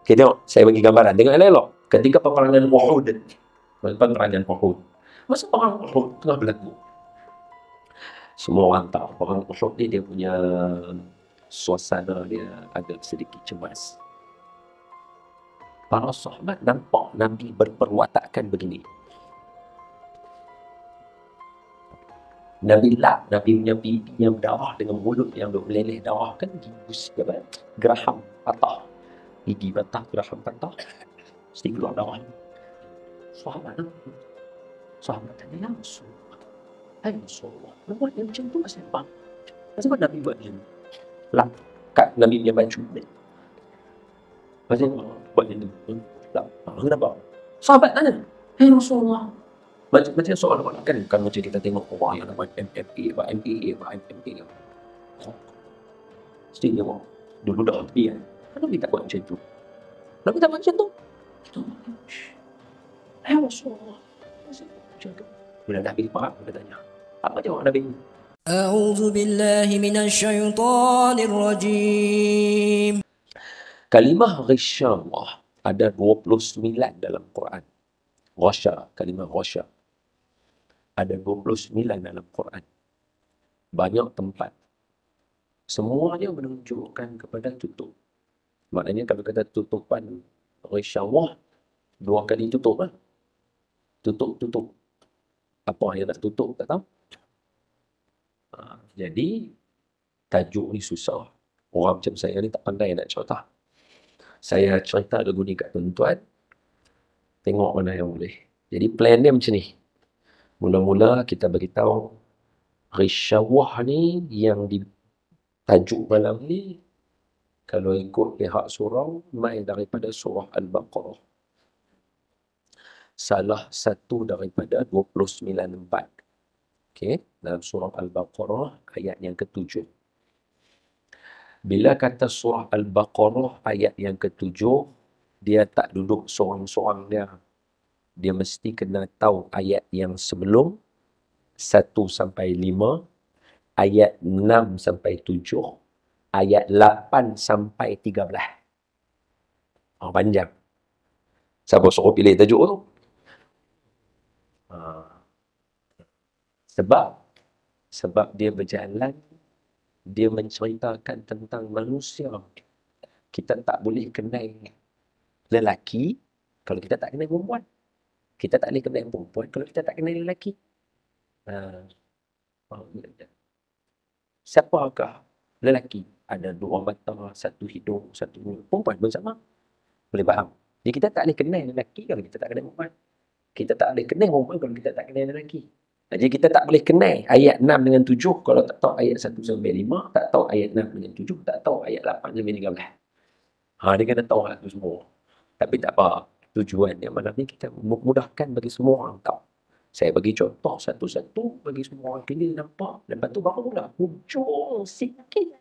Okay, tengok. Saya bagi gambaran. Tengok elok. Ketika peperangan Uhud. Peperangan Uhud. Masa perang Uhud tengah berlaku. Semua orang tahu perang Uhud ni dia punya suasana dia agak sedikit cemas. Para sahabat nampak Nabi berperwatakan begini. Nabi punya pipi yang berdarah dengan mulut yang meleleh darah kan geraham patah. Gigi patah, geraham patah. Mesti keluar darah. Sahabat tanya, ya Rasulullah. Hai Rasulullah, buat yang macam tu pasal apa? Pasal apa Nabi buat macam tu? Lah, kat Nabi punya baju. Pasal buat macam tu? Lah, kenapa? Sahabat tanya, hai Rasulullah. Macam soalan kan macam kita tengok orang yang buat MMA. Mesti dia buat dulu dah tepi kan. Nabi tak buat macam tu. Nabi tak buat macam tu. Hai Rasulullah. Macam tu. Bila Nabi faham, dia tanya. Apa jawab Nabi? A'udzu billahi minasyaitonir rajim. Kalimah ghisyawah ada 29 dalam Quran. Kalimah ghasya. Ada 29 dalam Quran. Banyak tempat. Semuanya menunjukkan kepada tutup. Maknanya kalau kata tutupan ghisyawah, 2 kali tutup lah. Tutup. Apa yang nak tutup, tak tahu. Jadi, tajuk ni susah. Orang macam saya ni tak pandai nak cerita. Saya cerita lagu ni kat tuan-tuan. Tengok mana yang boleh. Jadi, plan dia macam ni. Mula-mula kita beritahu ghisyawah ni yang di tajuk malam ni, kalau ikut pihak surau, main daripada surah Al-Baqarah. Salah satu daripada 29.4. Okey, dalam surah Al-Baqarah ayat yang ke-7. Bila kata surah Al-Baqarah ayat yang ke-7, dia tak duduk seorang-seorang dia. Dia mesti kena tahu ayat yang sebelum 1 sampai 5, ayat 6 sampai 7, ayat 8 sampai 13. Panjang. Siapa suruh pilih tajuk tu? Sebab dia berjalan, dia menceritakan tentang manusia. Kita tak boleh kenal lelaki kalau kita tak kenal perempuan. Kita tak boleh kenal perempuan kalau kita tak kenal lelaki. Siapakah lelaki? Ada 2 mata, 1 hidung, 1 mulut. Perempuan pun sama. Boleh faham? Jadi kita tak boleh kenal lelaki kalau kita tak kenal perempuan. Kita tak boleh kenal perempuan kalau kita tak kenal lelaki. Jadi kita tak boleh kenal ayat 6 dengan 7 kalau tak tahu ayat 1 sampai 5, tak tahu ayat 6 dengan 7, tak tahu ayat 8 sampai 13. Dia kena tahu hal tu semua. Tapi tak apa. Tujuan dia malam ni kita mudahkan bagi semua orang tahu. Saya bagi contoh satu-satu bagi semua orang kena nampak. Lepas tu baru mula hujung sikit.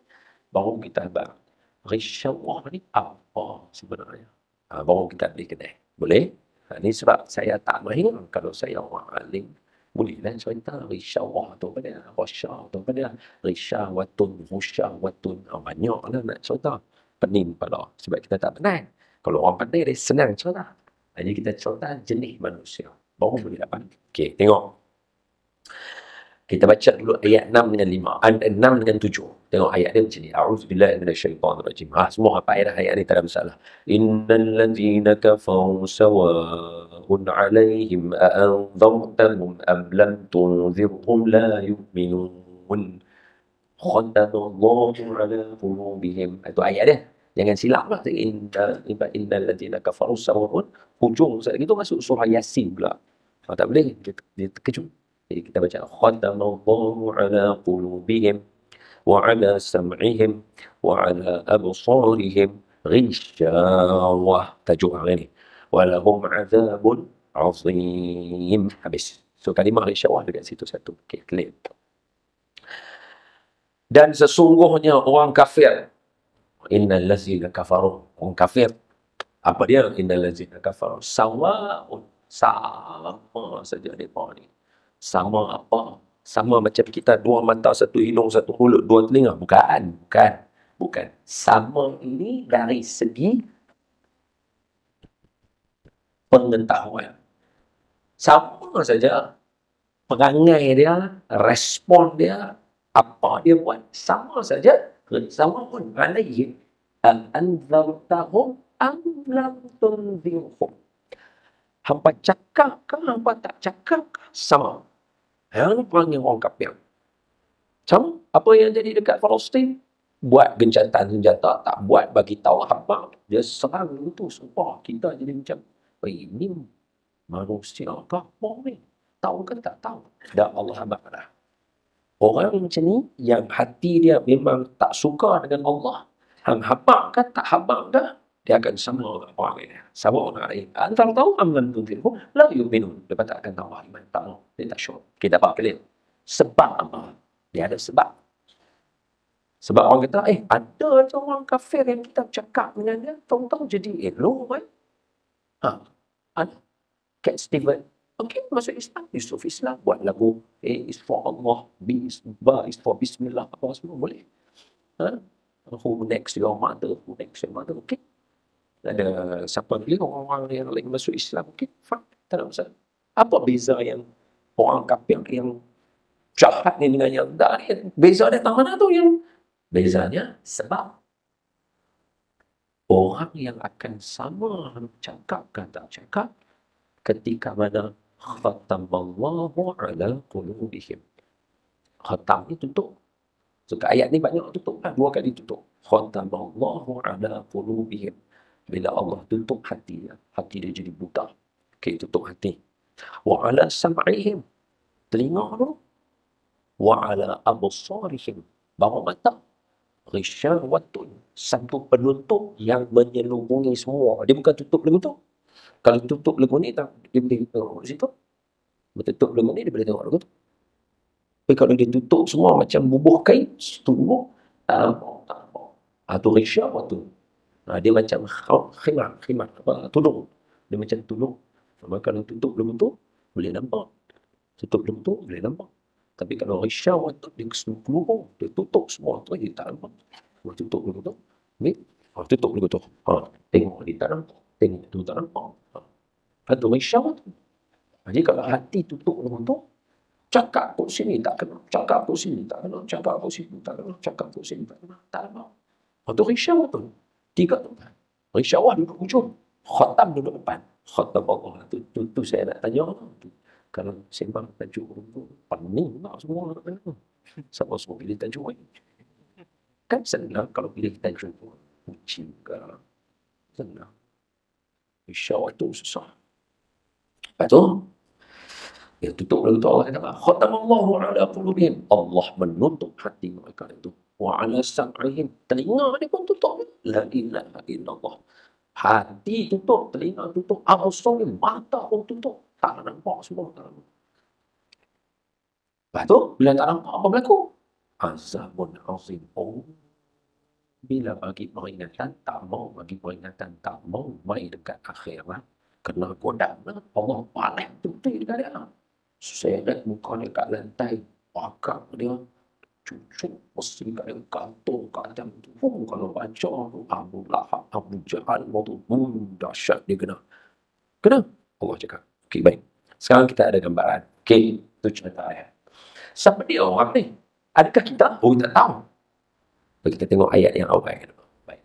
Baru kita abang. Ghisyawah ni apa sebenarnya? Baru kita boleh kenal. Boleh? Ni sebab saya tak mahir. Kalau saya orang alim, bolehlah cerita ghisyawah tu pada ghasya tu pada ghisyawatun, ghusyawatun. Banyaklah nak cerita. Pening pada. Sebab kita tak pandai. Kalau orang pandai, dia senang cerita. Jadi kita cerita jenis manusia. Baru boleh dapat. Okey, tengok. Kita baca dulu ayat 6 dengan 5. 6 dengan 7. Tengok ayat dia macam ni. A'udzubillahi minasyaitonirrajim. Semua apa ayat ni tak ada masalah. Innal ladzina kafaru sawa'un 'alaihim a'anzartahum am lam tunzirhum la yu'minun. Khatamallahu 'ala qulubihim. Itu ayat dia. Jangan silap lah. Innal ladzina kafaru sawa'un. Hujung sekali itu masuk surah Yasin pula. Tak boleh. Dia terkejut. Jadi kita baca khatamallahu 'ala qulubihim wa 'ala sam'ihim wa 'ala absarihim ghishawah. Tajuk hari ni. Wa lahum 'adzabun 'azim. Habis. So kalimah ghishawah dekat situ satu. Okey, clear. Dan sesungguhnya orang kafir. Innal ladzina kafaru. Orang kafir. Apa dia? Innal ladzina kafaru sawa'un. Sama saja mereka ni. Sama apa? Sama macam kita 2 mata, 1 hidung, 1 mulut, 2 telinga. Bukan. Sama ini dari segi pengetahuan. Sama saja perangai dia, respon dia, apa dia buat, sama saja, sama pun. Alaihi anzartahum am lam tunzirhum. Hampa cakap ke, hampa tak cakap ke, sama. Yang perangai orang kafir. Sama apa yang jadi dekat Palestin, buat gencatan senjata, tak buat bagi tahu hampa, dia serang itu semua. Kita jadi macam, ini manusia ke apa ni? Tahu kan tak tahu? Dan Allah Akbar. Orang macam ni, yang hati dia memang tak suka dengan Allah, hang habaq kan tak habaq dah, dia akan sama orang lain. Sama orang lain. Antar tahu amlan tunzirhum la yu'minun. Dia tak akan tahu iman. Tak tahu. Dia tak sure. Kita apa kalian? Sebab apa? Dia ada sebab. Sebab orang kata, ada je orang kafir yang kita cakap dengan dia, tahu-tahu jadi elok kan? Ada. Cat Stevens. Okey, masuk Islam. Yusuf Islam. Buat lagu. A is for Allah. B is for Bismillah. Apa semua boleh. Who next your mother? Who next your mother? Okey. Ada siapa lagi orang-orang yang lain masuk Islam. Okey, fine. Tak ada masalah. Apa beza yang orang kafir yang jahat ni dengan yang tak ni? Beza dia tak mana tu yang bezanya sebab orang yang akan sama cakap ke tak cakap ketika mana khatamallahu ala qulubihim. Khatam ni tutup. So ayat ni banyak tutup lah. 2 kali tutup. Khatamallahu ala qulubihim. Bila Allah tutup hati dia, hati dia jadi buta. Okey, tutup hati. Wa ala sam'ihim. Telinga tu. Wa ala absarihim. Bawah mata. Ghisyawatun. Satu penutup yang menyelubungi semua. Dia bukan tutup lagu tu. Kalau tutup lagu ni, dia boleh tengok di situ. Tutup lagu ni, dia boleh tengok lagu tu. Tapi kalau dia tutup semua macam bubuh kain, tubuh, tak nampak. Itu ghisyawatun. Dia macam khimar, tudung. Dia macam tudung. Kalau tutup lagu tu, boleh nampak. Tutup lagu tu, boleh nampak. Tapi kalau ghisyawatun, dia keseluruh, dia tutup semua tu, dia tak nampak. Dia tutup lagu tu, tutup lagu tu. Tengok, dia tak nampak. Tengok tu tak nampak. Itu ghisyawatun. Jadi kalau hati tutup lagu tu, cakap kat sini tak kena, cakap kat sini tak kena, cakap kat sini tak kena, cakap kat sini tak kena, tak nampak. Itu ghisyawatun. 3 tempat. Ghisyawah duduk ujung. Khatam duduk depan. Khatam Allah. Tu saya nak tanya. Kalau sembang tajuk tu, pening tak semua. Siapa semua pilih tajuk ni? Kan senang kalau pilih tajuk tu. Kucing ke. Senang. Ghisyawah tu susah. Lepas tu, dia tutup lagu tu Allah kata, khatamallahu ala qulubihim. Allah menutup hati mereka itu. Wa ala sam'ihim. Telinga dia pun tutup. La ilaha illallah. Hati tutup, telinga tutup, absar, mata pun tutup. Tak nampak semua. Tak nampak. Lepas tu, bila tak nampak apa berlaku? Azabun azim. Bila bagi peringatan, tak mau bagi peringatan, tak mau mai dekat akhirat. Kena godam lah. Allah paling putih dekat dia. Seret muka dia kat lantai. Pakak dia. Cucuk mesti kat dia kantung kat atas tu. Kalau baca Abu Lahab, Abu Jahal, dahsyat dia kena. Kena. Allah cakap. Okey, baik. Sekarang kita ada gambaran. Okey, itu cerita ayat. Siapa dia orang ni? Adakah kita? Kita tahu. Kita tengok ayat yang awal. Baik.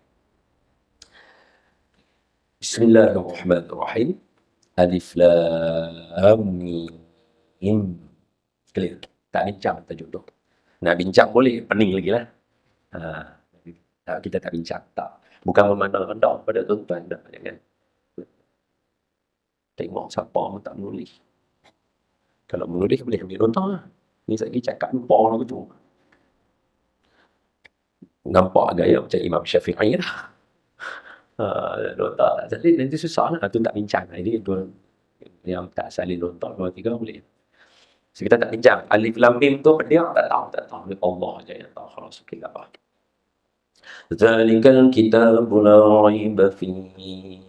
Bismillahirrahmanirrahim. Alif Lam Mim. Clear. Tak bincang tajuk tu. Nak bincang boleh, pening lagi lah. Kita tak bincang, tak. Bukan memandang rendah pada tuan-tuan, dah. Jangan. Tengok siapa pun tak menulis. Kalau menulis, boleh ambil nota lah. Ni saya cakap lupa orang tu. Nampak gaya macam Imam Syafi'i lah. Nota tak salin, nanti susah lah. Tu tak bincang. Jadi, yang tak salin nota, 2-3 boleh. So, kita tak bincang. Alif Lam Mim tu dia tak tahu. Allah aja yang tahu. Khalas, okey, tak apa. Zalikal kitabul la raiba fihi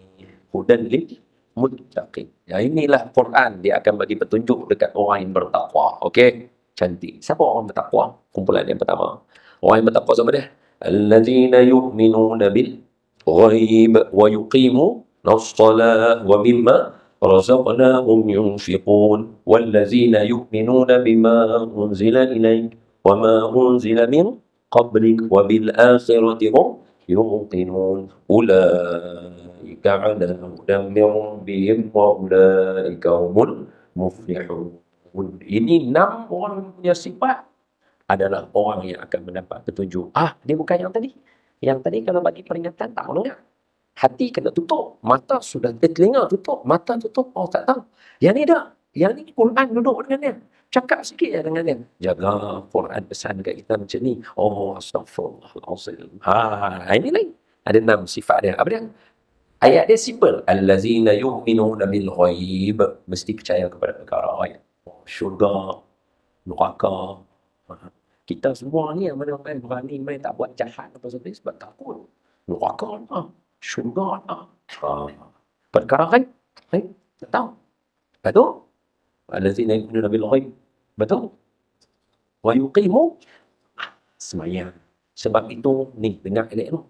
hudan lil muttaqin. Ya, inilah Quran, dia akan bagi petunjuk dekat orang yang bertakwa. Okey, cantik. Siapa orang bertakwa? Kumpulan yang pertama. Orang yang bertakwa sama dia. Allazina yu'minuna bil ghaib wa yuqimuna as-salah wa mimma رزقناهم ينفقون والذين يؤمنون بما أنزل إليك وما أنزل من قبلك وبالآخرة هم يوقنون أولئك على هدى من ربهم وأولئك هم المفلحون. Ini 6 orang punya sifat adalah orang yang akan mendapat petunjuk. Dia bukan yang tadi. Yang tadi kalau bagi peringatan tak mau dengar. Hati kena tutup, mata sudah telinga tutup, mata tutup, tak tahu. Yang ni dah. Yang ni Quran duduk dengan dia. Cakap sikit je dengan dia. Jaga Quran pesan kat kita macam ni. Astagfirullahalazim. Ini lain. Ada 6 sifat dia. Apa dia? Ayat dia simple. Allazina yu'minuna bil ghaib. Mesti percaya kepada perkara ghaib. Syurga, neraka. Kita semua ni yang mana berani main tak buat jahat apa sebagainya sebab takut. Neraka lah. Syurga lah. Perkara kan? Tak tahu. Betul? Allazina yu'minuna bil ghaib. Betul? Wa yuqimu semayang. Sebab itu, ni, dengar elok-elok.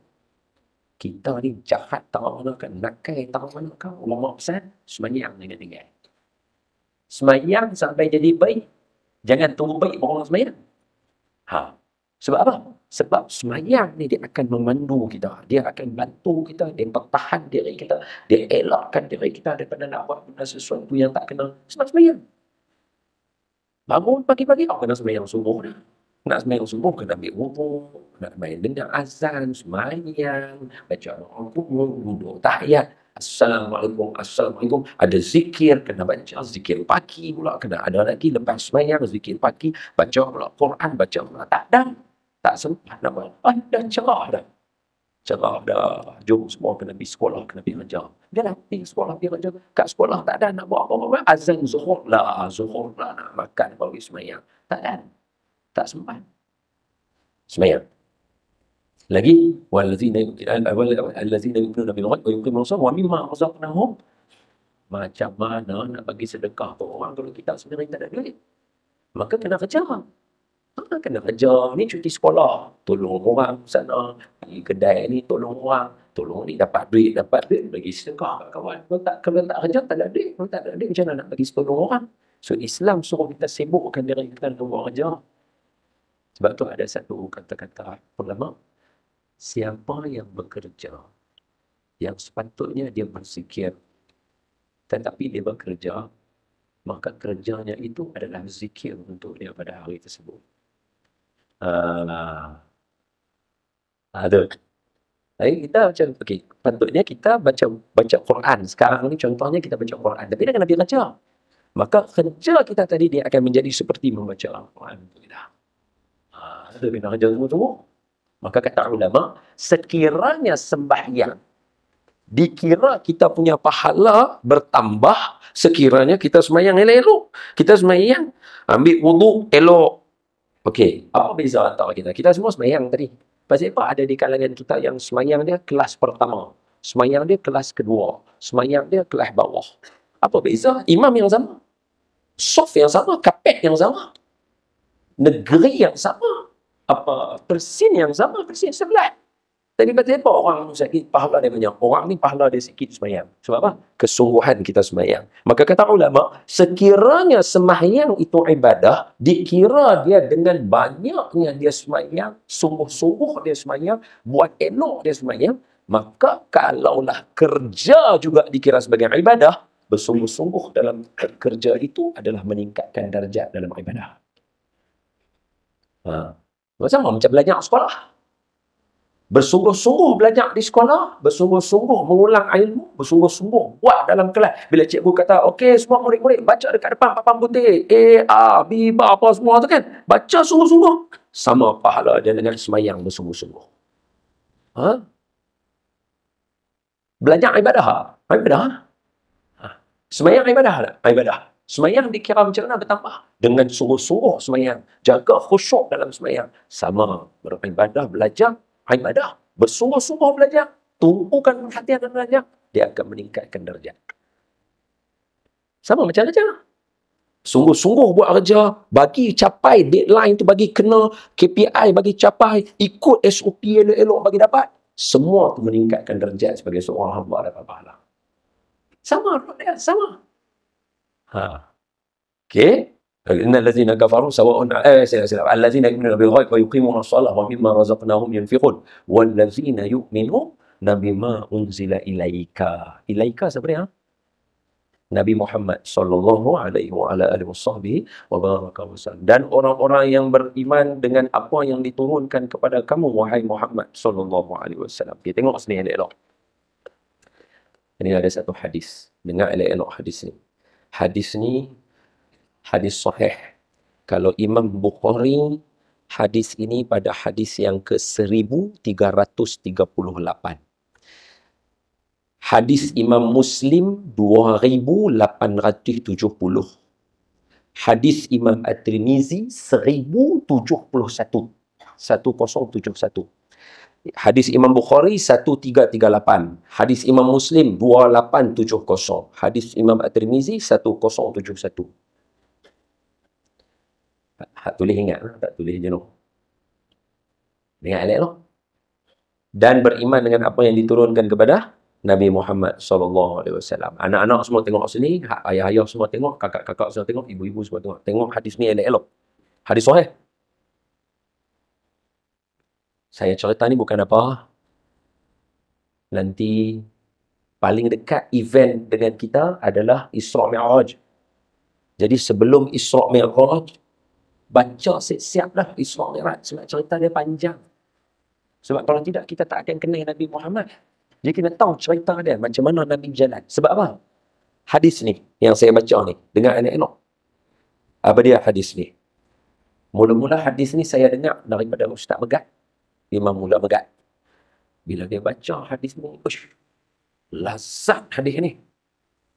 Kita ni jahat tak mana kan, nakai tak mana kan. Ulama pesan, semayang dengan tinggal. Semayang sampai jadi baik. Jangan tunggu baik baru orang semayang. Sebab apa? Sebab semayang ni dia akan memandu kita. Dia akan bantu kita. Dia bertahan diri kita. Dia elakkan diri kita daripada nak buat benda sesuatu yang tak kena. Sebab semayang. Bangun pagi-pagi, kena semayang subuh dah. Nak semayang subuh, kena ambil wudu. Nak main dengar azan, semayang. Baca doa, duduk tahiyat. Assalamualaikum, Assalamualaikum. Ada zikir, kena baca zikir pagi pula. Kena ada lagi lepas semayang, zikir pagi. Baca pula Quran, baca pula. Tak ada. Tak sempat nak buat. Dah cerah dah. Cerah dah. Jom semua kena pergi sekolah, kena pergi kerja. Biarlah pergi sekolah, pergi kerja. Kat sekolah tak ada nak buat apa-apa. Azan zuhur lah nak makan baru pergi semayang. Tak ada. Tak sempat. Semayang. Lagi, allazina yu'minuna bil ghaib wa yuqimuna as-salata wa mimma razaqnahum. Macam mana nak bagi sedekah ke orang kalau kita sebenarnya tak ada duit? Maka kena kerja. Kena kerja. Ni cuti sekolah. Tolong orang sana. Pergi kedai ni tolong orang. Tolong ni dapat duit. Bagi sedekah kat kawan. Kalau tak kerja tak ada duit. Kalau tak ada duit macam mana nak bagi tolong orang? So Islam suruh kita sibukkan diri kita dengan buat kerja. Sebab tu ada satu kata-kata ulama. Siapa yang bekerja, yang sepatutnya dia berzikir, tetapi dia bekerja, maka kerjanya itu adalah zikir untuk dia pada hari tersebut. Jadi kita macam, patutnya kita baca Quran. Sekarang ni contohnya kita baca Quran, tapi dia kena pergi kerja. Maka kerja kita tadi dia akan menjadi seperti membaca Al-Quran. Ada kena kerja semua. Maka kata ulama, sekiranya sembahyang dikira kita punya pahala bertambah sekiranya kita sembahyang elok-elok. Kita sembahyang, ambil wudu elok. Apa beza antara kita? Kita semua sembahyang tadi. Pasal apa ada di kalangan kita yang sembahyang dia kelas pertama, sembahyang dia kelas kedua, sembahyang dia kelas bawah. Apa beza? Imam yang sama, soft yang sama, kapet yang sama, negeri yang sama. Persen yang sama, persen sebelah. Tapi pasal apa orang sakit pahala dia banyak? Orang ni pahala dia sikit sembahyang. Sebab apa? Kesungguhan kita sembahyang. Maka kata ulama, sekiranya sembahyang itu ibadah, dikira dia dengan banyaknya dia sembahyang, sungguh-sungguh dia sembahyang, buat elok dia sembahyang, maka kalaulah kerja juga dikira sebagai ibadah, bersungguh-sungguh dalam kerja itu adalah meningkatkan darjat dalam ibadah. Sama macam belajar sekolah. Bersungguh-sungguh belajar di sekolah, bersungguh-sungguh mengulang ilmu, bersungguh-sungguh buat dalam kelas. Bila cikgu kata, okey semua murid-murid baca dekat depan papan putih. A, B, apa semua tu kan. Baca sungguh-sungguh. Sama pahala dia dengan semayang bersungguh-sungguh. Belajar ibadah. Ibadah. Semayang ibadah. Ibadah. Semayang dikira macam mana bertambah? Dengan sungguh-sungguh semayang. Jaga khusyuk dalam semayang. Sama beribadah, belajar, ibadah. Bersungguh-sungguh belajar. Tumpukan perhatian dan belajar. Dia akan meningkatkan darjat. Sama macam kerja. Sungguh-sungguh buat kerja. Bagi capai deadline tu, bagi kena KPI, bagi capai. Ikut SOP elok-elok bagi dapat. Semua tu meningkatkan darjat sebagai seorang hamba dapat pahala. Sama roh dia, sama. Ha. Okey. Innal ladzina kafaru sawa'un alladzina yu'minuna bil ghaib wa yuqimuna as-salata wa mimma razaqnahum yunfiqun wal ladzina yu'minuna bima unzila ilaika. Ilaika siapa dia? Nabi Muhammad sallallahu alaihi wa ala alihi wasahbihi wa baraka wasallam. Dan orang-orang yang beriman dengan apa yang diturunkan kepada kamu wahai Muhammad sallallahu alaihi wasallam. Kita tengok sini elok-elok. Ini ada satu hadis. Dengar elok-elok hadis ni. Hadis ni hadis sahih. Kalau Imam Bukhari, hadis ini pada hadis yang ke-1338. Hadis Imam Muslim 2870. Hadis Imam At-Tirmizi 1071. 1071. Hadis Imam Bukhari 1338. Hadis Imam Muslim 2870. Hadis Imam At-Tirmizi 1071. Hak tulis ingat, tak tulis jenuh. Dengar elok-elok. Dan beriman dengan apa yang diturunkan kepada Nabi Muhammad sallallahu alaihi wasallam. Anak-anak semua tengok sini, ayah-ayah semua tengok, kakak-kakak semua tengok, ibu-ibu semua tengok. Tengok hadis ni elok-elok. Hadis sahih. Saya cerita ni bukan apa. Nanti paling dekat event dengan kita adalah Isra' Mi'raj. Jadi sebelum Isra' Mi'raj, baca siap-siap dah Isra' Mi'raj. Sebab cerita dia panjang. Sebab kalau tidak, kita tak akan kenal Nabi Muhammad. Jadi kita tahu cerita dia, macam mana Nabi jalan. Sebab apa? Hadis ni, yang saya baca ni. Dengar elok-elok. Apa dia hadis ni? Mula-mula hadis ni saya dengar daripada Ustaz Megat. Imam Mula Megat. Bila dia baca hadis ni, ush, lazat hadis ni.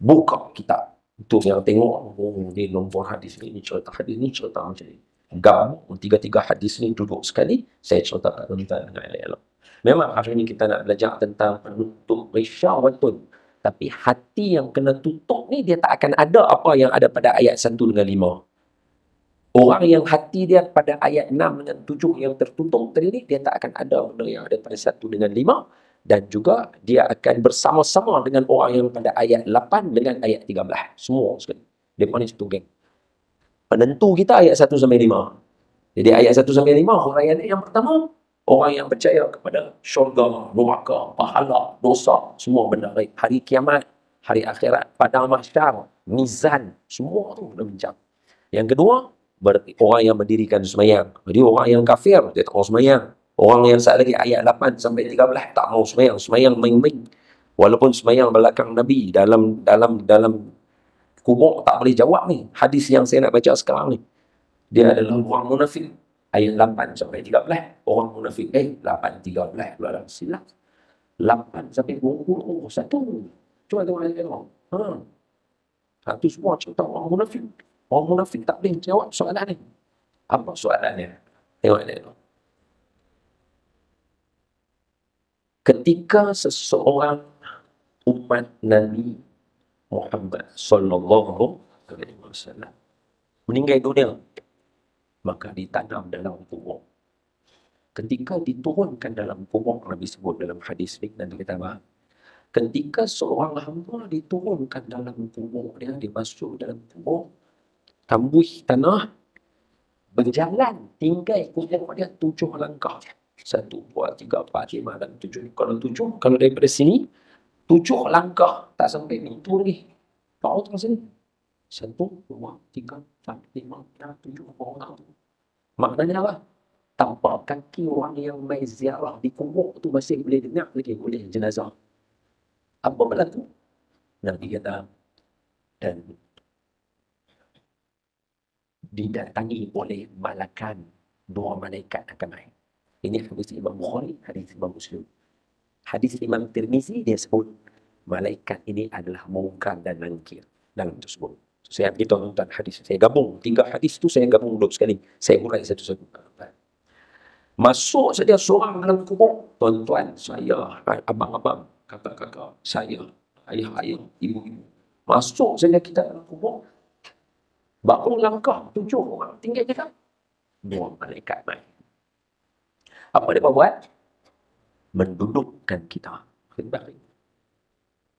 Buka kitab. Itu yang tengok, oh, ni nombor hadis ni cerita hadis ni, cerita macam ni. Gabung, tiga-tiga hadis ni duduk sekali, saya cerita tentang elok-elok. Memang hari ini kita nak belajar tentang penutup risyawatun. Tapi hati yang kena tutup ni, dia tak akan ada apa yang ada pada ayat 1 dengan 5. Orang yang hati dia pada ayat 6 dengan 7 yang tertutup tadi ni, dia tak akan ada benda yang ada pada 1 dengan 5. Dan juga dia akan bersama-sama dengan orang yang pada ayat 8 dengan ayat 13. Semua sekali. Dia ni satu geng. Penentu kita ayat 1 sampai 5. Jadi ayat 1 sampai 5, huraian yang pertama, orang yang percaya kepada syurga, neraka, pahala, dosa, semua benda baik. Hari kiamat, hari akhirat, padang mahsyar, mizan, semua tu dah bincang. Yang kedua, orang yang mendirikan semayang. Jadi orang yang kafir, dia tak mau semayang. Orang yang saat lagi ayat 8 sampai 13 tak mau semayang, semayang main-main. Walaupun semayang belakang Nabi dalam kubur tak boleh jawab ni. Hadis yang saya nak baca sekarang ni. Dia adalah orang munafik. Ayat 8 sampai 13. Orang munafik. 8, 13. Pula silap. 8 sampai 20. Satu. Cuba tengok ayat ni. Itu semua cerita orang munafik. Orang munafik tak boleh jawab soalan ni. Apa soalannya? Tengok ayat ni. Ketika seseorang umat Nabi Muhammad sallallahu alaihi wasallam meninggal dunia, maka ditanam dalam kubur. Ketika diturunkan dalam kubur, Nabi sebut dalam hadis ni, nanti kita bahas. Ketika seorang hamba diturunkan dalam kubur, dia dimasuk dalam kubur, tambuh tanah, berjalan, tinggal kubur dia 7 langkah. 1, 2, 3, 4, 5 dan 7. Kalau 7, kalau daripada sini, 7 langkah tak sampai pintu lagi. Tahu tak sini? 1, 2, 3, 4, 5, 6, 7 orang. Maknanya apa? Tanpa kaki orang yang main ziarah di kubur tu masih boleh dengar lagi oleh jenazah. Apa berlaku? Nabi kata, dan didatangi oleh malakan, 2 malaikat akan main. Ini hadis Imam Bukhari, hadis Imam Muslim. Hadis Imam Tirmizi, dia sebut malaikat ini adalah Munkar dan Nakir dalam tersebut. Saya kita nonton hadis, saya gabung 3 hadis tu, saya gabung duduk sekali, saya urai satu-satu. Masuk saja seorang dalam kubur, tuan-tuan, saya, abang-abang, kakak-kakak, saya, ayah-ayah, ibu-ibu. Masuk saja kita dalam kubur, baru langkah 7 orang tinggal kita, 2 malaikat main. Apa dia buat? Mendudukkan kita kembali.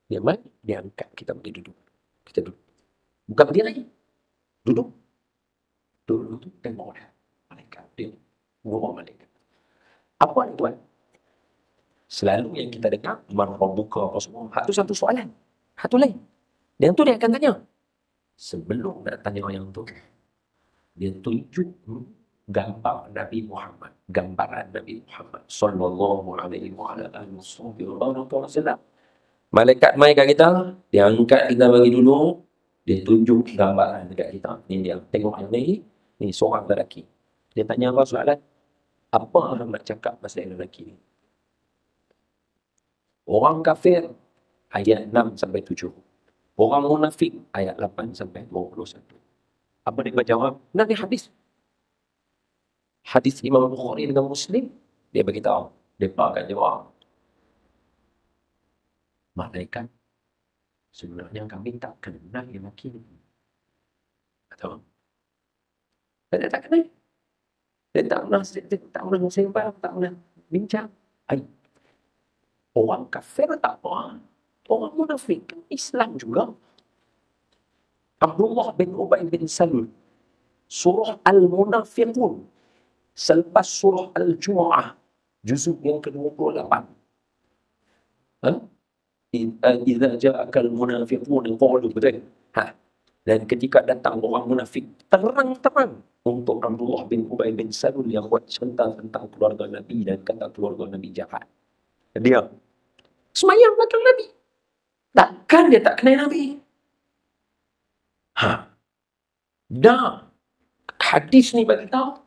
Dia mai, dia angkat kita pergi duduk. Kita duduk. Bukan berdiri. Duduk. Duduk. Tengok dia. Malaikat. Dia. Dua malaikat. Apa dia buat? Selalu yang kita dengar, orang buka apa semua. Hak tu satu soalan. Hak tu lain. Yang tu dia akan tanya. Sebelum nak tanya yang tu, dia tunjuk gambar Nabi Muhammad. Gambaran Nabi Muhammad. Sallallahu alaihi wa ala alihi wasallam. Malaikat mai kat kita, dia angkat kita bagi dulu, dia tunjuk gambaran dekat kita. Ni dia, tengok yang ni seorang lelaki. Dia tanya apa soalan? Apa Ahmad cakap pasal lelaki ni? Orang kafir, ayat 6 sampai 7. Orang munafik, ayat 8 sampai 21. Apa dia jawab? Nanti hadis. Hadis Imam Bukhari dengan Muslim, dia beritahu. Dia akan jawab. Malaikat, sebenarnya kami tak kenal lelaki ni. Tahu? Dia tak kenal. Dia tak pernah sembang, tak pernah bincang. Orang kafir tak apa. Orang munafik kan Islam juga. Abdullah bin Ubay bin Salul. Surah Al-Munafiqun. Selepas surah Al-Jumu'ah. Juzuk yang ke-28. Idza ja'akal munafiqun qalu, betul. Dan ketika datang orang munafik, terang-terang untuk Abdullah bin Ubay bin Salul yang buat cerita tentang keluarga Nabi dan kata keluarga Nabi jahat. Dia semayang belakang Nabi. Takkan dia tak kenal Nabi? Dah. Hadis ni bagi tahu.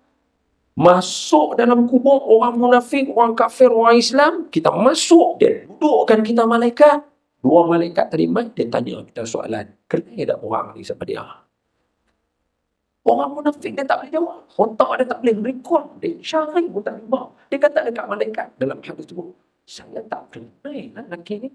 Masuk dalam kubur orang munafik, orang kafir, orang Islam, kita masuk, dia dudukkan kita malaikat. Dua malaikat tadi mai, dia tanya kita soalan. Kenal tak orang ni siapa dia? Orang munafik dia tak boleh jawab. Otak dia tak boleh rekod. Dia cari pun tak boleh. Dia kata dekat malaikat dalam hadis tu, saya tak kenal lah lelaki ni.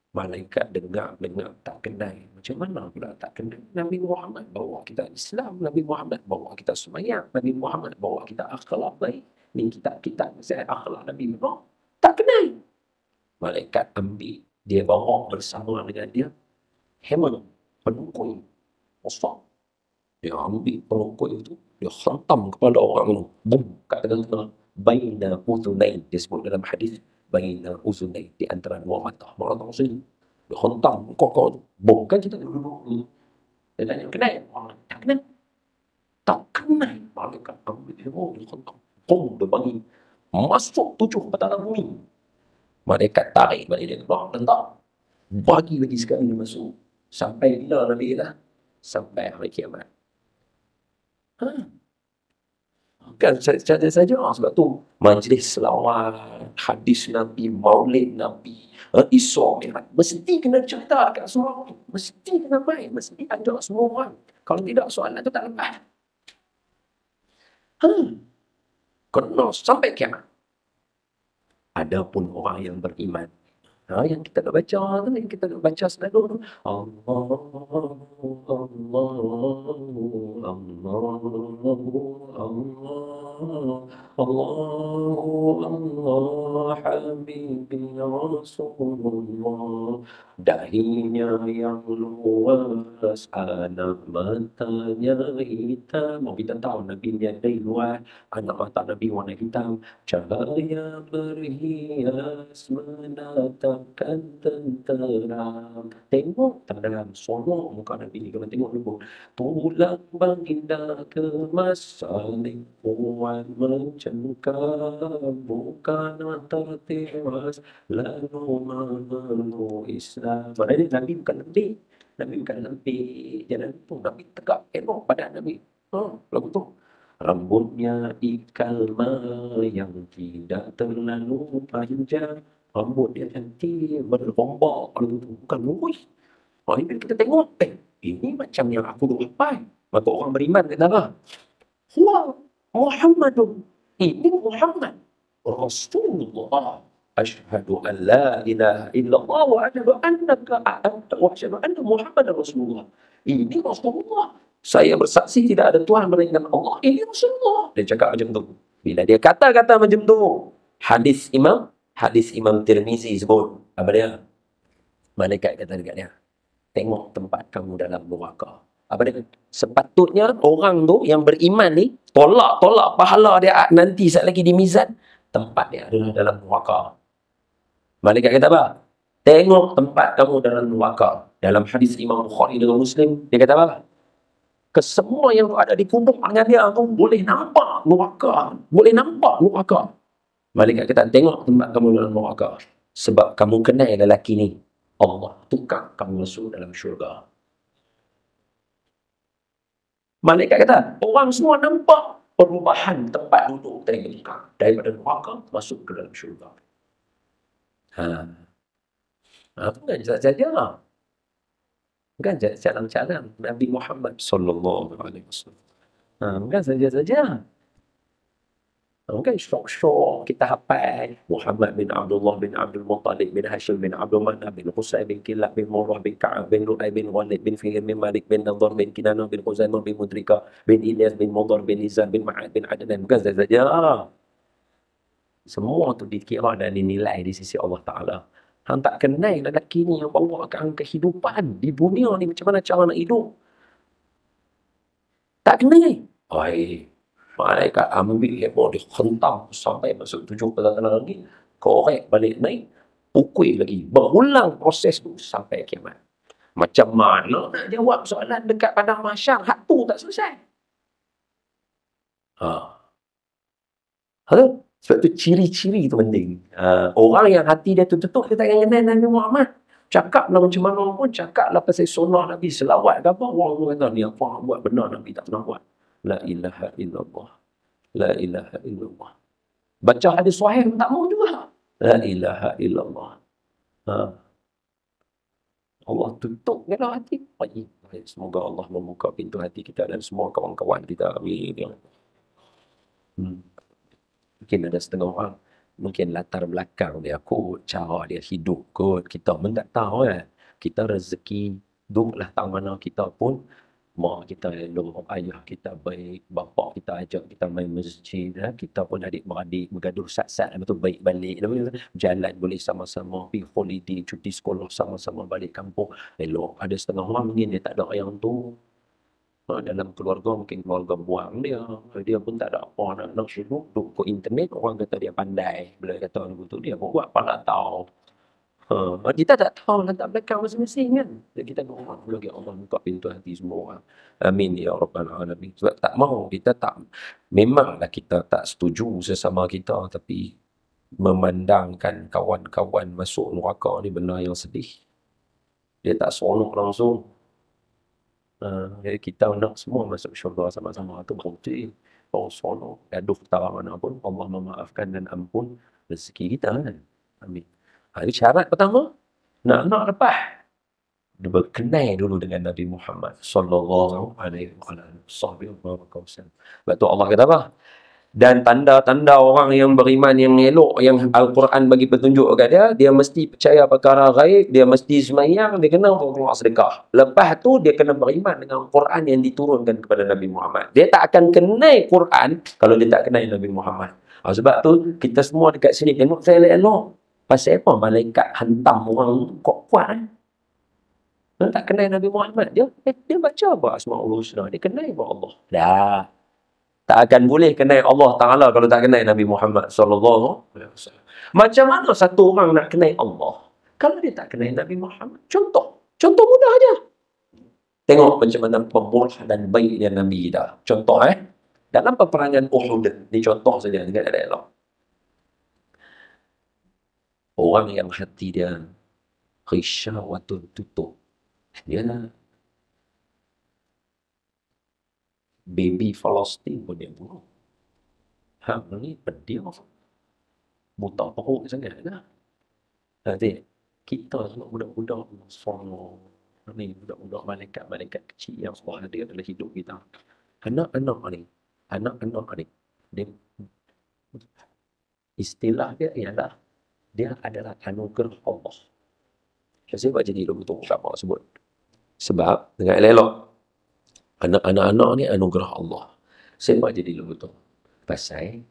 Malaikat dengar tak kenal. Macam mana pula tak kenal? Nabi Muhammad bawa kita Islam, Nabi Muhammad bawa kita sembahyang, Nabi Muhammad bawa kita akhlak baik. Ni kita saya akhlak Nabi Muhammad. Tak kenal. Malaikat ambil, dia bawa bersama dengan dia hammer, penungkui besar. Dia ambil penungkui itu, dia hantam kepada orang itu. Bum, kat tengah-tengah. Baina uzunain, disebut dalam hadis. Baina uzunain, di antara dua mata. Mata sini. Dia hantam kau tu. Bum, kan kita duduk dulu. Dia tanya, kenal? Tak kenal. Tak kenal. Malaikat ambil dia, dia hantam. Bum, dia bagi. Masuk 7 petala bumi. Malaikat tarik balik dia keluar, letak. Bagi lagi sekali dia masuk. Sampai bila Nabi kata? Sampai hari kiamat. Kan saja sebab tu majlis selawat, hadis Nabi, maulid Nabi, Isra Mi'raj mesti kena cerita kat semua orang, mesti kena main, mesti ajak semua orang. Kalau tidak soalan tu tak lepas. Kena sampai kiamat. Ada pun orang yang beriman. Yang kita nak baca tu, yang kita nak baca selalu tu. Allah, Habibi Rasulullah. Dahinya yang luas, anak matanya hitam. Kita tahu Nabi ni ada luas, anak mata Nabi warna hitam. Cahaya berhias menatapkan tenteram. Tengok terang sorok muka Nabi ni. Kalau tengok dulu, tulang baginda kemas, saling puan mencengkam, bukan tertewas lalu memeluk Islam. Maknanya Nabi bukan lembik. Nabi bukan lembik. Jalan tu Nabi tegak, elok badan Nabi. Lagu tu. Rambutnya ikalma yang tidak terlalu panjang. Rambut dia cantik, berlombok. Bukan lurus. Ini kita tengok, ini macam yang aku duk lepas. Maka orang beriman kata apa? Huwa Muhammadun. Ini Muhammad. Rasulullah. Asyhadu an la ilaha illallah wa asyhadu anna Muhammadar Rasulullah. Ini Rasulullah. Saya bersaksi tidak ada Tuhan melainkan Allah. Ini Rasulullah. Dia cakap macam tu. Bila dia kata-kata macam tu, hadis Imam Tirmizi sebut. Apa dia? Malaikat kata dekat dia, tengok tempat kamu dalam neraka. Apa dia? Sepatutnya orang tu yang beriman ni tolak pahala dia nanti saat lagi di mizan, tempat dia adalah dalam neraka. Malaikat kata apa? Tengok tempat kamu dalam neraka. Dalam hadis Imam Bukhari dengan Muslim, dia kata apa? Kesemua yang ada di kubur dengan dia tu boleh nampak neraka. Boleh nampak neraka. Malaikat kata, tengok tempat kamu dalam neraka. Sebab kamu kenal lelaki ni, Allah tukar kamu masuk dalam syurga. Malaikat kata, orang semua nampak perubahan tempat duduk tadi bertukar. Daripada neraka masuk ke dalam syurga. Bukan saja. Bukan jalan-jalan Nabi Muhammad sallallahu alaihi wasallam. Bukan saja. Bukan syok-syok kita hafal Muhammad bin Abdullah bin Abdul Muttalib bin Hashim bin Abdul Manaf bin Qusay bin Kilab bin Murrah bin Ka'ab bin Lu'ay bin Walid bin Fihr bin Malik bin Nadhar bin Kinanah bin Khuzaimah bin Mudrika bin Ilyas bin Mudhar bin Nizam bin Ma'ad bin Adnan. Bukan saja. Semua tu dikira dan dinilai di sisi Allah Ta'ala. Hang tak kenal lelaki ni yang bawa akan kehidupan di dunia ni, macam mana cara nak hidup. Tak kenal. Malaikat ambil heboh, dia hentam sampai masuk 7 petang lagi, korek balik naik, pukul lagi. Berulang proses tu sampai kiamat. Macam mana nak jawab soalan dekat padang mahsyar? Hak tu tak selesai. Sebab tu ciri-ciri tu penting. Orang yang hati dia tutup, dia tak kenal Nabi Muhammad. Cakaplah macam mana pun, cakaplah pasal sunnah Nabi, selawat ke apa, orang tu kata, ni apa buat benar Nabi tak pernah buat. La ilaha illallah. La ilaha illallah. Baca hadis sahih pun tak mau juga. La ilaha illallah. Allah tutup dalam hati. Semoga Allah membuka pintu hati kita dan semua kawan-kawan kita. Amin. Mungkin ada setengah orang, mungkin latar belakang dia kot, cara dia hidup kot, kita pun tak tahu Kita rezeki duduklah tak mana kita pun, mak kita elok, ayah kita baik, bapa kita ajak kita main masjid, kita pun adik-beradik bergaduh sat-sat, betul baik balik, jalan boleh sama-sama, pergi holiday, cuti sekolah sama-sama balik kampung, elok. Ada setengah orang mungkin dia tak ada yang tu. Dalam keluarga mungkin keluarga buang dia pun tak ada apa nak duduk ke internet, orang kata dia pandai, bila kata betul dia buat apa nak tahu. Kita tak tahu latar belakang masing-masing kan. Jadi kita doa bagi Allah buka pintu hati semua orang. Amin ya rabbal alamin. Sebab tak mau, kita tak, memanglah kita tak setuju sesama kita, tapi memandangkan kawan-kawan masuk neraka ni benda yang sedih. Dia tak seronok langsung. Jadi kita nak semua masuk syurga sama-sama, tu berhenti. Orang seronok, gaduh tara mana pun, Allah memaafkan dan ampun rezeki kita kan. Amin. Ini syarat pertama, nak lepas, dia berkenal dulu dengan Nabi Muhammad sallallahu alaihi wasallam. Sebab tu Allah kata apa? Dan tanda-tanda orang yang beriman yang elok, yang Al-Quran bagi petunjuk kepada dia, dia mesti percaya perkara ghaib, dia mesti sembahyang, dia kena keluar sedekah. Lepas tu dia kena beriman dengan Quran yang diturunkan kepada Nabi Muhammad. Dia tak akan kenal Quran kalau dia tak kenal Nabi Muhammad. Sebab tu kita semua dekat sini tengok saya elok. Pasal apa malaikat hantam orang kuat-kuat Dia tak kenal Nabi Muhammad. Dia baca apa Asmaul Husna, dia kenal apa Allah. Dah. Tak akan boleh kenal Allah Ta'ala kalau tak kenal Nabi Muhammad sallallahu alaihi wasallam. Macam mana satu orang nak kenal Allah kalau dia tak kenal Nabi Muhammad? Contoh mudah aja. Tengok macam mana pemurah dan baiknya Nabi kita. Contoh dalam peperangan Uhud, ni contoh saja dekat daerah. Orang yang hati dia ghisyawatun tutup. Dia baby Palestin pun dia bunuh. Ni pedih. Buta perut sangat dah. Nanti kita semua budak-budak sono. Ni budak-budak malaikat kecil yang Allah hadir dalam hidup kita. Anak-anak ni, dia, istilah dia ialah dia adalah anugerah Allah. Sebab jadi betul apa sebut. Sebab dengan elok anak-anak ni anugerah Allah. Sebab jadi betul. Pasal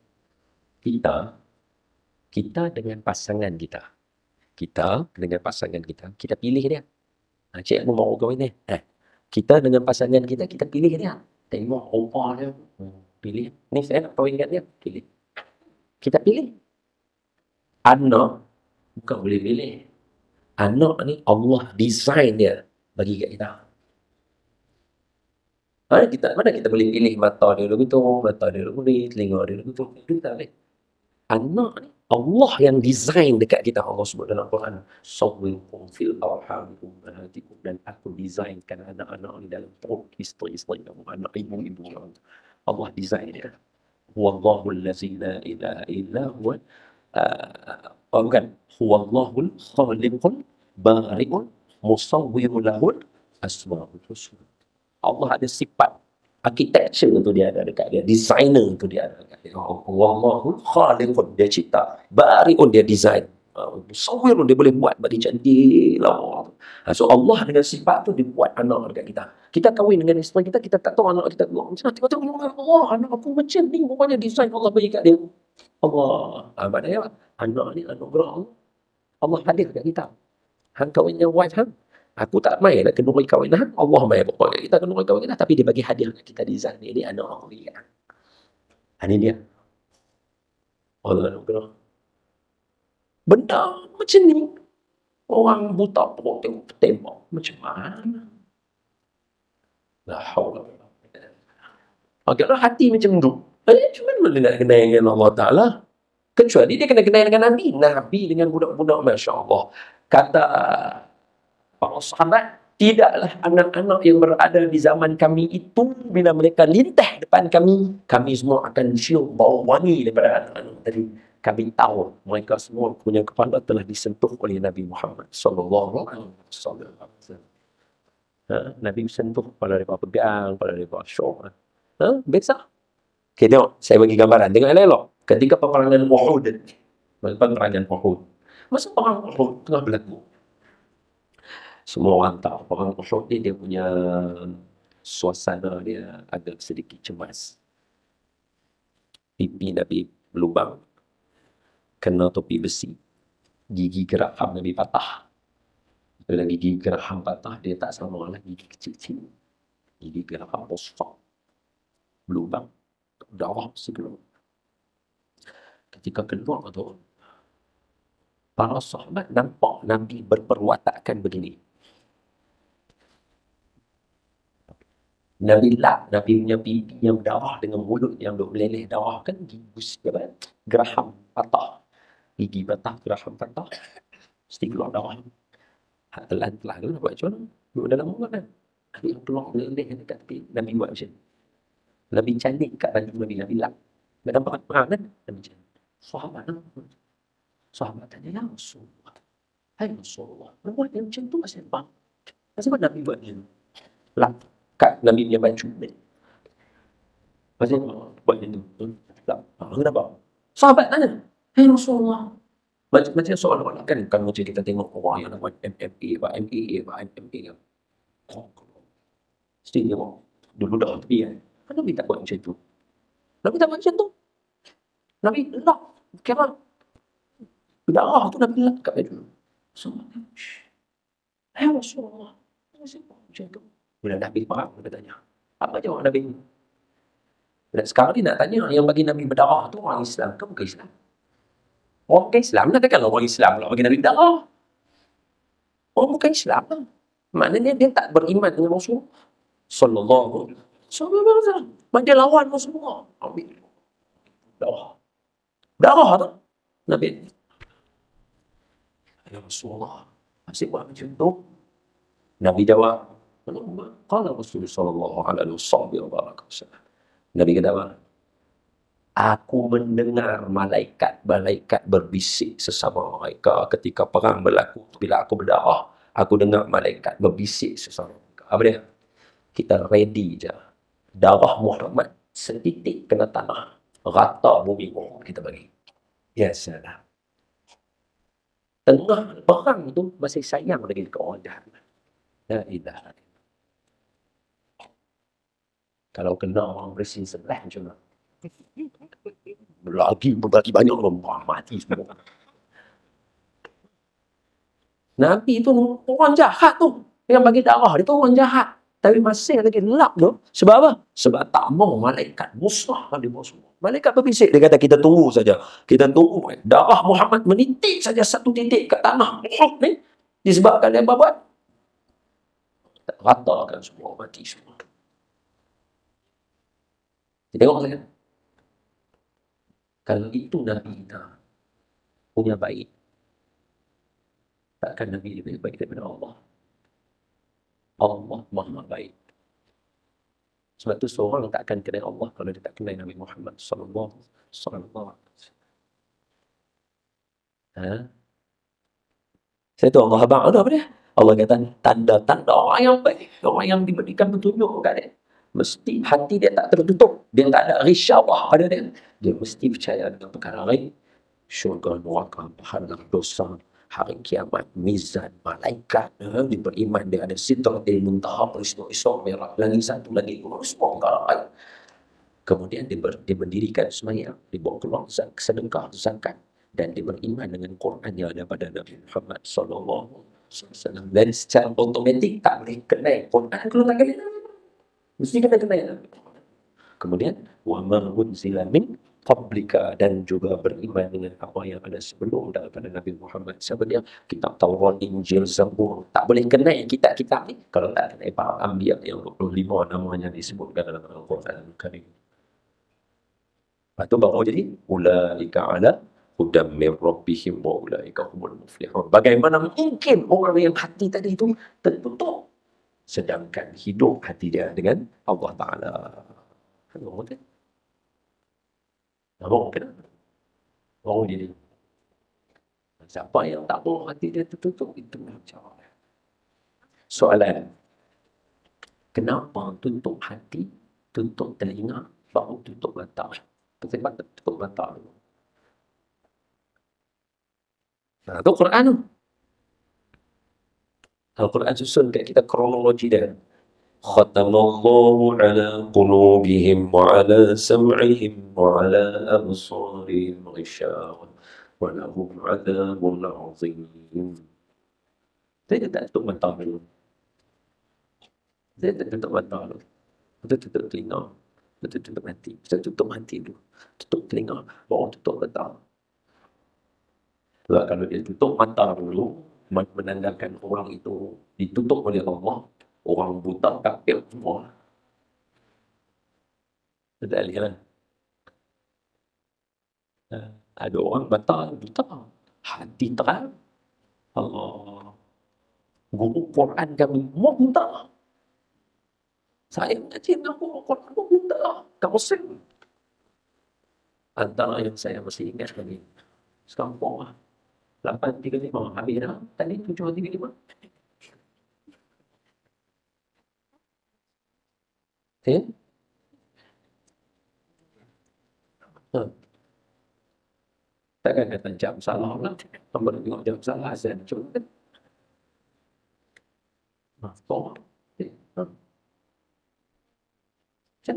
kita dengan pasangan kita. Kita dengan pasangan kita, kita pilih dia. Cik aku mau kahwin ni. Kita dengan pasangan kita, kita pilih dia. Tengok rupa dia. Pilih. Ni saya nak kahwin dengan dia. Pilih. Kita pilih. Anak bukan boleh pilih. Anak ni Allah design dia bagi kat kita. Mana kita boleh pilih mata dia lagu tu, mata dia lagu ni, telinga dia lagu tu. Kita tak boleh. Anak ni Allah yang design dekat kita. Allah sebut dalam Quran, sawwikum fil arhamikum ummahatikum, dan aku designkan anak-anak ni dalam perut isteri-isteri kamu, anak ibu-ibu kamu. Allah design dia. Huwallahu allazi la ilaha illa huwa bukan. Huwallahul khaliqul bari'ul musawwirul lahul asmaul husna. Allah ada sifat architecture tu dia ada dekat dia, designer tu dia ada dekat dia. Allahul khaliqun, dia cipta, bari'un, dia design, musawwirun, dia boleh buat bagi cantik lah. So Allah dengan sifat tu dia buat anak dekat kita. Kita kahwin dengan isteri kita, kita tak tahu anak kita macam mana. Tengok-tengok, Allah, anak aku macam ni, rupanya design Allah bagi kat dia. Allah, maknanya anak ni anugerah Allah. Allah hadir kat kita. Hang kahwin dengan wife hang, aku tak main nak kenduri kahwin hang, Allah main bawa kita kenduri kahwin kita, tapi dia bagi hadiah kat kita design ni anak Allah bagi kat. Ini dia. Allah anugerah. Benda macam ni orang buta perut tembak macam mana? La haula wala quwwata. Kalau hati macam tu, macam mana boleh nak kenal dengan Allah Ta'ala? Kecuali dia kena kenal dengan Nabi. Nabi dengan budak-budak, Masya Allah. Kata para sahabat, tidaklah anak-anak yang berada di zaman kami itu, bila mereka lintah depan kami, kami semua akan cium bau wangi daripada anak-anak tadi. Kami tahu mereka semua punya kepala telah disentuh oleh Nabi Muhammad sallallahu alaihi wasallam. Nabi sentuh kepala mereka, pegang kepala mereka, syok. Biasa. Okay, tengok. Saya bagi gambaran. Tengok elok. Ketika peperangan Uhud. Peperangan Uhud. Masa perang Uhud tengah berlaku, semua orang tahu perang Uhud ni dia punya suasana dia agak sedikit cemas. Pipi Nabi berlubang, kena topi besi, gigi geraham Nabi patah. Bila gigi geraham patah, dia tak sama lah gigi kecil-kecil. Gigi geraham besar, berlubang, darah mesti keluar. Ketika keluar tu, para sahabat nampak Nabi berperwatakan begini. Nabi punya pipi yang berdarah dengan mulut yang meleleh darah, kan gigi geraham patah. Gigi patah, geraham patah, mesti keluar darah. Telan-telan tu nak buat macam mana? Duduk dalam mulut kan? Nabi yang keluar meleleh dekat tepi. Nabi buat macam ni. Nabi cantik kat baju Nabi lap. Nak nampak perang kan? Nabi cantik. Sahabat tanya, ya Rasulullah, hai Rasulullah, buat yang macam tu pasal apa? Pasal apa Nabi buat macam tu? Lap kat Nabi punya baju ni. Pasal apa buat macam tu? Lap. Kenapa? Sahabat tanya, hai Rasulullah, macam soalan kan macam kita tengok orang yang nak buat MMA, buat MAA, buat MMA kan. Mesti tengok dulu dah tepi kan. Kenapa Nabi tak buat macam tu? Nabi tak buat macam tu. Nabi lap. Kira darah tu Nabi lap kat baju. So, hai Rasulullah, macam tu. Bila Nabi faham, dia tanya, apa jawab Nabi? Dan sekarang ni nak tanya, yang bagi Nabi berdarah tu orang Islam ke bukan Islam? Orang bukan Islam, nak katakan orang Islam lah bagi Nabi berdarah. Orang bukan Islam lah. Maknanya dia tak beriman dengan Rasulullah sallallahu alaihi wasallam. Dia lawan Rasulullah. Ambil darah tu Nabi. Ya Rasulullah, masih buat macam tu? Nabi jawab, qala Rasulullah sallallahu alaihi wasallam. Nabi kata, aku mendengar malaikat berbisik sesama mereka ketika perang berlaku. Bila aku berdarah, aku dengar malaikat berbisik sesama mereka. Apa dia? Kita ready je. Darah Muhammad setitik kena tanah, rata bumi kita bagi. Ya salam. Tengah perang tu masih sayang lagi dekat orang jahat. La ilaha illallah. Kalau kena orang bersih sebelah macam mana? Lagi banyak orang mati semua. Nabi tu orang jahat tu. Yang bagi darah dia tu orang jahat. Tapi masih lagi lap tu. Sebab apa? Sebab tak mau malaikat musnah dia buat semua. Malaikat berbisik. Dia kata kita tunggu saja. Kita tunggu. Darah Muhammad menitik saja satu titik kat tanah. Ni. Disebabkan dia apa buat? Ratakan semua. Mati semua. Tengok saya. Kalau itu Nabi kita punya baik, takkan Nabi lebih baik daripada Allah. Allah Maha baik. Sebab tu seorang tak akan kenal Allah kalau dia tak kenal Nabi Muhammad sallallahu alaihi wasallam. Saya tu Allah abang ada apa dia? Allah kata tanda-tanda orang yang baik, orang yang diberikan petunjuk kepada dia. Mesti hati dia tak tertutup, dia tak ada risyawah pada dia. Dia mesti percaya dengan perkara lain. Syurga, neraka, pahala, dosa, hari kiamat, mizan, malaikat, dia beriman dia ada sidratil muntaha, isra merah, lagi satu lagi, semua perkara lain. Kemudian dia mendirikan sembahyang, dia bawa keluar sedekah, zakat, dan dia beriman dengan Quran yang ada pada Nabi Muhammad sallallahu alaihi wasallam. Dan secara automatik tak boleh kenal Quran kalau tak kenal Nabi. Mesti kena kenal. Kemudian wa ma unzila min qablika, dan juga beriman dengan apa yang ada sebelum daripada Nabi Muhammad. Siapa dia? Kitab Taurat, Injil, Zabur. Tak boleh kenal kitab-kitab ni kalau tak kenal para anbiya yang 25 namanya disebutkan dalam Al-Quran Al-Karim. Lepas tu baru jadi ulaika ala hudam min rabbihim wa ulaika humul muflihun. Bagaimana mungkin orang yang hati tadi itu tertutup sedangkan hidup hati dia dengan Allah Ta'ala. Orang kata, orang kenapa? Orang jadi. Siapa yang tak mau hati dia tertutup, itu macam mana? Soalan, kenapa tutup hati, tutup telinga, baru tutup mata? Sebab tutup mata dulu. Nah, itu Quran tu. Al-Quran susun kat kita kronologi dia. Khatamallahu ala qulubihim wa ala sam'ihim wa ala absarihim ghishawa wa lahum adabun azim. Saya tak tutup mata dulu. Saya tak tutup mata dulu. Kita tutup telinga. Kita tutup hati. Kita tutup hati dulu. Tutup telinga. Baru tutup mata. Sebab kalau dia tutup mata dulu, menandakan orang itu ditutup oleh Allah, orang buta kafir semua. Tidak lihat. Ada orang mata buta, hati terang. Allah. Guru Quran kami semua buta. Saya mengaji dengan guru Quran buta. Kamu sing. Antara yang saya masih ingat lagi. Sekarang bawah. 835 habis dah. Tadi 735. Okay. Takkan kata jam salah lah. Kamu tengok jam salah azan. Cuma kan. Bawah. Okay. Macam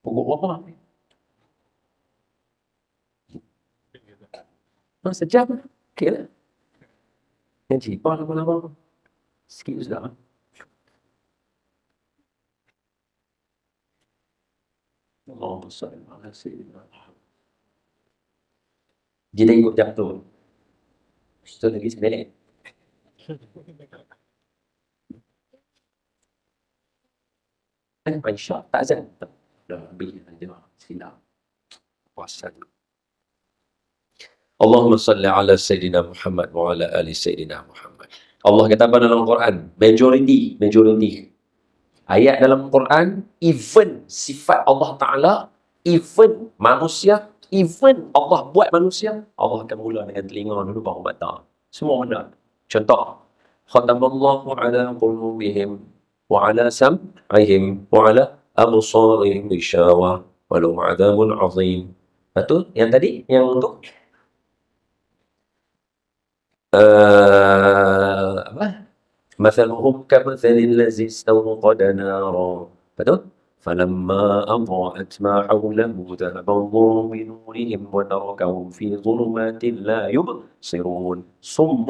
pukul berapa? Sejam lah. Okey lah. Ngaji apa lama-lama. Sikit sudah. Allahumma salli ala sayyidina Muhammad. Dia ikut jam tu. So lagi 9 minit. Aisyah tak azan. Dah lebih aja. Silap. Puasa dulu. Allahumma salli ala Sayyidina Muhammad wa ala ali Sayyidina Muhammad. Allah kata apa dalam Quran? Majority. Ayat dalam Quran, even sifat Allah Ta'ala, even manusia, even Allah buat manusia, Allah akan mula dengan telinga dulu baru mata. Semua benda. Contoh, khatamallahu ala qulubihim wa ala sam'ihim wa ala absarihim ghishawa wa lahum adzabun azim. Betul? Yang tadi, yang untuk apa? Mathaluhum kamathalil ladzi istawqada nara. Betul? فلما أضاءت ما حوله ذهب الله بنورهم وتركهم في ظلمات لا يبصرون صم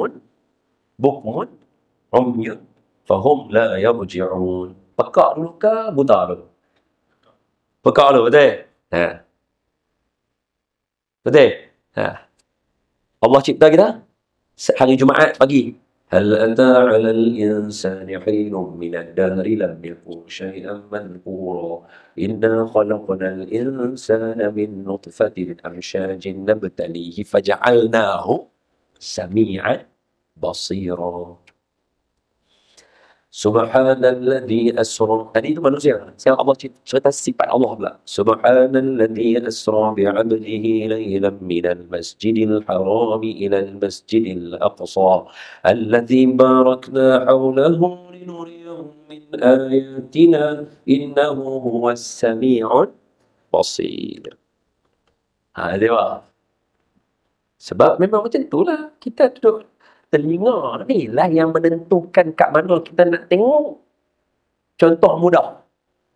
بكم عمي فهم لا يرجعون. Pekak dulu ke buta dulu? Pekak dulu, betul? Ha. Betul? Ha. Allah cipta kita hari Jumaat pagi. هل أتى على الإنسان حين من الدهر لم يكن شيئا مذكورا إنا خلقنا الإنسان من نطفة أمشاج نبتليه فجعلناه سميعا بصيرا. Subhanalladzi asra. Tadi itu manusia. Sekarang Allah cerita sifat Allah pula. Subhanalladzi asra bi'abdihi laylan minal masjidil harami ilal masjidil aqsa alladzi barakna hawlahu linuriyahu min ayatina innahu huwas sami'ul basir. Ha, dia lah. Sebab memang macam itulah. Kita duduk telinga ni lah yang menentukan kat mana kita nak tengok. Contoh mudah.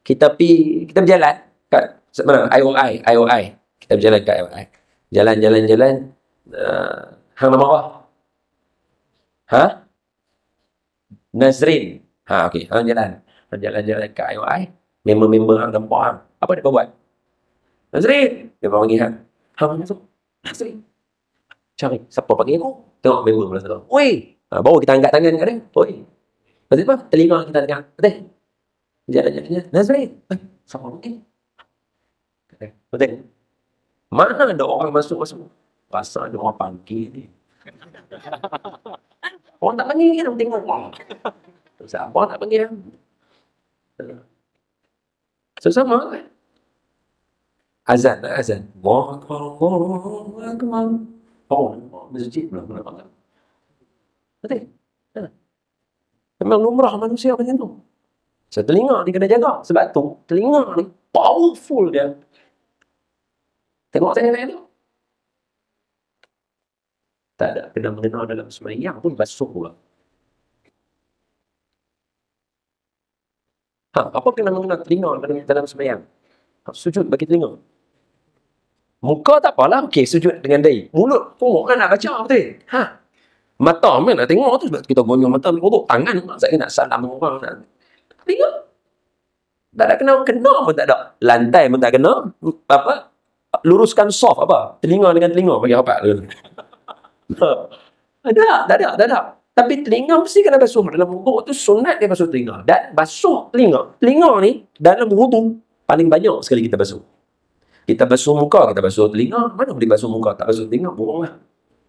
Kita berjalan kat mana? IOI. Kita berjalan kat IOI. Jalan. Hang nama apa? Ha? Nazrin. Ha, okey. Hang jalan kat IOI. Member-member hang nampak hang. Apa dia buat? Nazrin. Dia panggil hang. Hang masuk. Nazrin. Cari. Siapa panggil aku? Tengok member belah sana. Oi! Ha, baru kita angkat tangan kat dia. Oi! Lepas apa? Telinga kita dengar. Betul? Jalan. Nazrin. Siapa panggil? Betul? Mana ada orang masuk? Rasa ada orang panggil ni. Orang tak panggil kan? Tengok. Siapa orang tak panggil? Sama. Azan. Allahu Akbar. Oh, masjid belum pernah. Betul? Memang lumrah manusia macam tu. So, telinga ni kena jaga. Sebab tu, telinga ni powerful dia. Tengok saya tu. Tak ada kena mengenal dalam sembahyang pun basuh pula. Apa kena mengenal telinga dalam sembahyang? Sujud bagi telinga. Muka tak apalah, okey, sujud dengan dahi. Mulut pun kan nak baca, betul? Mata mana nak tengok tu sebab kita gonyong mata berkodok. Tangan saya nak salam orang nak. Telinga. Tak ada kena pun tak ada. Lantai pun tak kena. Apa? Luruskan soft apa? Telinga dengan telinga bagi rapat. Tak ada. Tapi telinga mesti kena basuh. Dalam wuduk tu sunat dia basuh telinga. Dan basuh telinga. Telinga ni dalam wuduk paling banyak sekali kita basuh. Kita basuh muka, kita basuh telinga. Mana boleh basuh muka, tak basuh telinga? Bohong lah.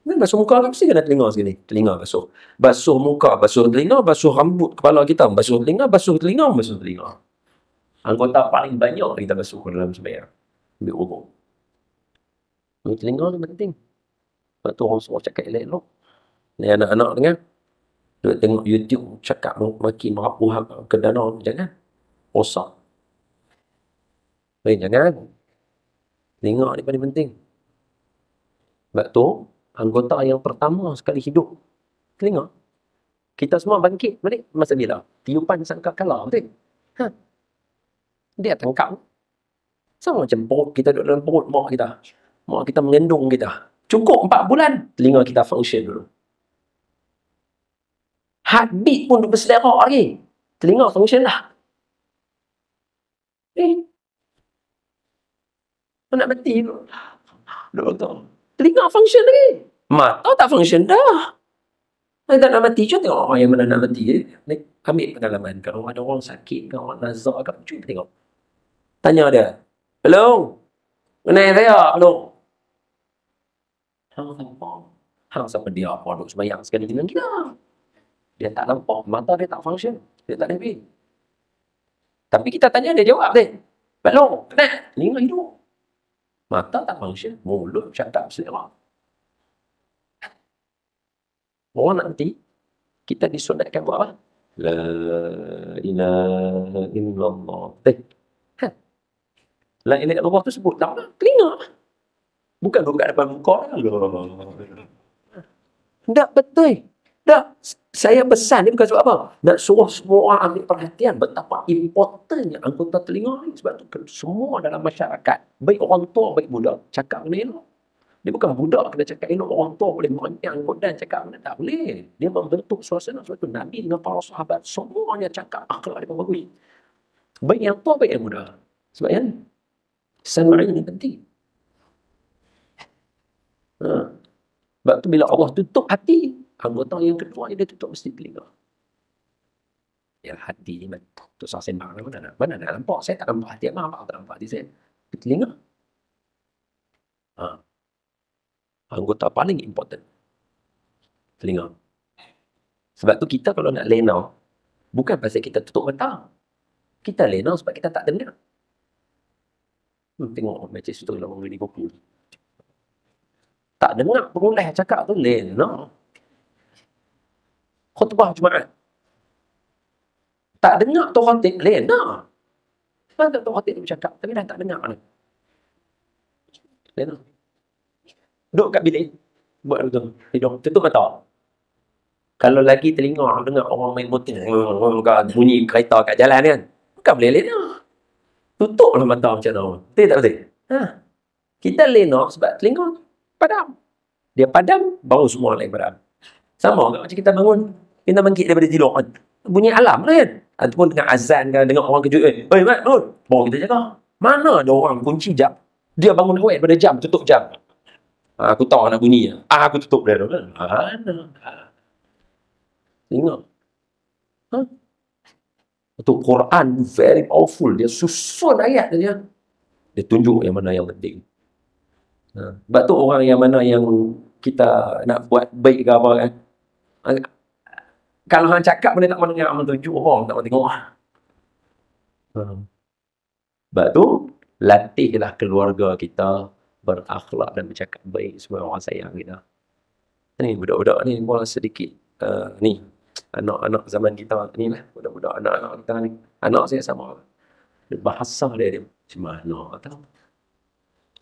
Basuh muka mesti kena telinga sekali. Telinga basuh. Basuh muka, basuh telinga, basuh rambut kepala kita. Basuh telinga. Anggota paling banyak kita basuh dalam sembahyang. Ambil wuduk. Telinga ni penting. Sebab tu orang suruh cakap elok-elok. Ni anak-anak dengar. Duk tengok YouTube, cakap maki merapuh ke danau. Jangan. Rosak. Jangan. Telinga ni paling penting. Sebab tu, anggota yang pertama sekali hidup, telinga. Kita semua bangkit balik masa bila? Tiupan sangka kala, betul? Dia tangkap. Sama macam perut kita duduk dalam perut mak kita. Mak kita mengandung kita. Cukup 4 bulan, telinga kita function dulu. Heartbeat pun duduk berselera lagi. Telinga function dah. Nak mati tu. Telinga function lagi. Mata tak function dah. Tak nak mati. Cuba tengok orang yang mana nak mati. Ambil pengalaman. Kalau ada orang sakit, kalau orang nazak, cuba tengok. Tanya dia. Hello? Kenal saya? Hello? Hang siapa dia? Apa duduk sembahyang sekali dengan kita? Dia tak nampak. Mata dia tak function. Dia tak habis. Tapi kita tanya dia jawab dia. Hello? Kenal? Telinga hidup. Mata tak function, mulut cakap selera. Orang nak mati, kita disunatkan buat apa? La ilaha illallah. La ilaha illallah tu sebut dalam telinga. Bukan depan muka. Tak betul. Tak. Saya pesan ni bukan sebab apa? Nak suruh semua orang ambil perhatian betapa importantnya anggota telinga ni. Sebab tu semua dalam masyarakat, baik orang tua, baik budak, cakap kena elok. Dia bukan budak kena cakap elok, orang tua boleh merancang dan cakap kena, tak boleh. Dia membentuk suasana. Sebab tu Nabi dengan para sahabat semuanya cakap akhlak dia bagus. Baik yang tua, baik yang muda. Sebab yang sama'in ini penting. Sebab tu bila Allah tutup hati, anggota yang kedua dia tutup mesti telinga. Ya, hati ni tu saya sembang mana nak nampak? Saya tak nampak hati abang tak nampak hati saya. Telinga. Anggota paling important. Telinga. Sebab tu kita kalau nak lena, bukan pasal kita tutup mata. Kita lena sebab kita tak dengar. Tengok macam situ lah orang ni kopi. Tak dengar peruleh cakap tu lena. Khutbah Jumaat. Tak dengar tu khatib lena. Mana tu khatib dia bercakap tapi dah tak dengar mana. Lena. Duduk kat bilik. Buat begitu. Hidung. Tutup mata. Kalau lagi telinga dengar orang main motor. Bunyi kereta kat jalan kan. Bukan boleh lena. Tutuplah mata macam tu. Betul tak betul? Kita lena sebab telinga padam. Dia padam, baru semua lain padam. Sama macam kita bangun. Kita bangkit daripada tidur kan. Bunyi alam lah kan. Ataupun dengan azan kan. Dengan orang kejut kan. Mat, bangun. Baru kita jaga. Mana ada orang kunci jam. Dia bangun awal daripada jam. Tutup jam. Aku tahu nak bunyi. Aku tutup dia. Mana? Tengok. Itu Quran very powerful. Dia susun ayat dia. Dia tunjuk yang mana yang penting. Sebab tu orang yang mana yang kita nak buat baik ke apa kan. Kalau hang cakap benda tak mendengar, hang tunjuk orang tak mau tengok. Sebab tu latihlah keluarga kita berakhlak dan bercakap baik supaya orang sayang kita. Ni budak-budak ni mula sedikit ni anak-anak zaman kita ni lah, budak-budak anak-anak kita ni. Anak saya sama. Bahasa dia macam mana tahu.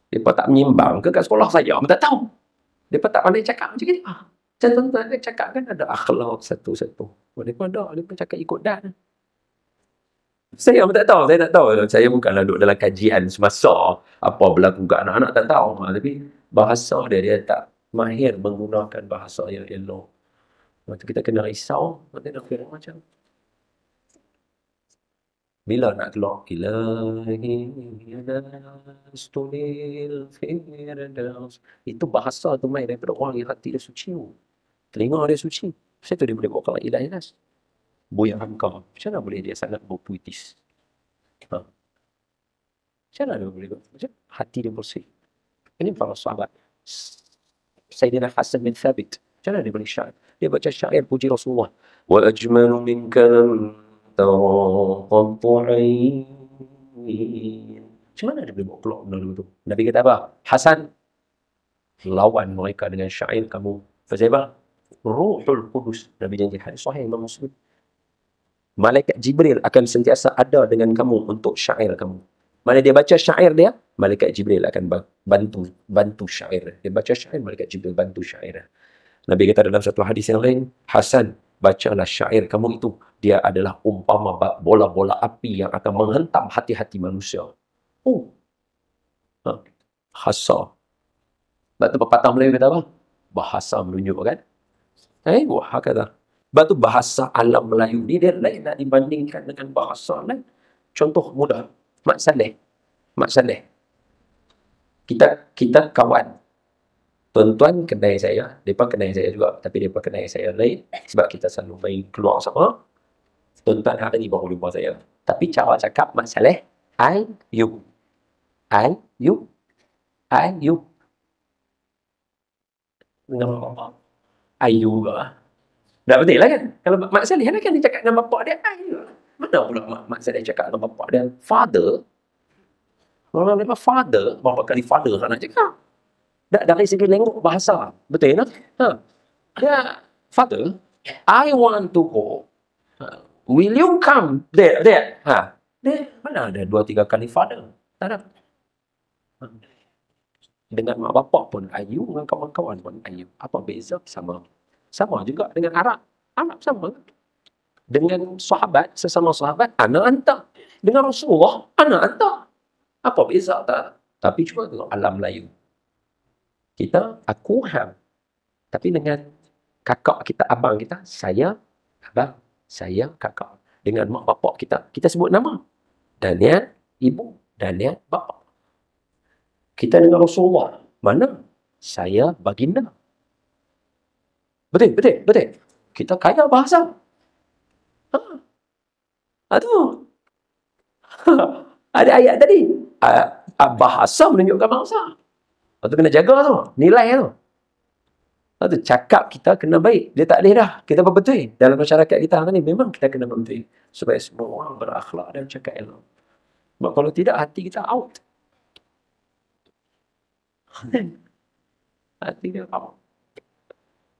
Depa tak menyimbang ke kat sekolah saja, tak tahu. Depa tak pandai cakap macam ni. Macam tuan-tuan dia cakap kan ada akhlak satu-satu. Depa ada, depa cakap ikut dan. Saya tak tahu, saya tak tahu. Saya bukanlah duduk dalam kajian semasa apa berlaku kat anak-anak, tak tahu. Tapi bahasa dia tak mahir menggunakan bahasa yang elok. Waktu kita kena risau, nanti nak kira macam. Bila nak keluar, ilahi yastunil firdaus. Itu bahasa tu main daripada orang yang hati dia suci. Telinga dia suci. Sebab tu dia boleh bawa kalau ilahi nas. Buya Hamka. Macam mana boleh dia sangat berpuitis? Macam mana dia boleh macam hati dia bersih? Ini para sahabat. Sayyidina Hasan bin Thabit. Macam mana dia boleh syair? Dia baca syair puji Rasulullah. Wa ajmalu minka taqattu'ain. Macam mana dia boleh bawa keluar benda tu? Nabi kata apa? Hasan, lawan mereka dengan syair kamu. Fazibah, Ruhul Qudus. Nabi janji hadis sahih Imam Muslim. Malaikat Jibril akan sentiasa ada dengan kamu untuk syair kamu. Mana dia baca syair dia, Malaikat Jibril akan bantu syair. Dia baca syair, Malaikat Jibril bantu syair. Nabi kata dalam satu hadis yang lain, Hasan, bacalah syair kamu itu. Dia adalah umpama bola-bola api yang akan menghentam hati-hati manusia. Hasa. Sebab tu pepatah Melayu kata apa? Bahasa menunjukkan. Wah, kata. Sebab tu bahasa alam Melayu ni dia lain nak dibandingkan dengan bahasa lain. Contoh mudah. Mak Saleh. Kita kawan. Tuan-tuan kenal saya, mereka kenal saya juga. Tapi mereka kenal saya lain. Sebab kita selalu main keluar sama. Tuan-tuan hari ni baru jumpa saya. Tapi cara cakap Mak Saleh, you. Dengan bapak. Ayu ke? Tak betul lah kan? Kalau Mak Saleh kan dia cakap dengan bapak dia, Ayu. Mana pula Mak Saleh cakap dengan bapak dia? Father. Orang memang father, berapa kali father nak cakap. Dari segi lengkok bahasa. Betul tak? Dia, father, I want to go. Will you come there? Dia, mana ada 2-3 kali father? Tak ada. Dengan mak bapak pun Ayu, dengan kawan-kawan pun Ayu. Apa beza? Sama juga dengan Arab. Arab sama. Dengan sahabat, sesama sahabat, ana anta. Dengan Rasulullah, ana anta. Apa beza tak? Tapi cuma tengok alam Melayu. Kita, aku, hang. Tapi dengan kakak kita, abang kita, saya, abang, saya, kakak. Dengan mak bapak kita sebut nama. Daniel, ibu, Daniel, bapa. Kita dengan Rasulullah, mana? Saya, baginda. Betul, betul, betul. Kita kaya bahasa. Aduh. Ada ayat tadi. Bahasa menunjukkan bangsa. Lepas tu kena jaga tu. Nilai tu. Lepas tu cakap kita kena baik. Dia tak boleh dah. Kita berbetul. Dalam masyarakat kita ni memang kita kena berbetul. Supaya semua orang berakhlak dan cakap elok. Sebab kalau tidak, hati kita out. Hati dia out.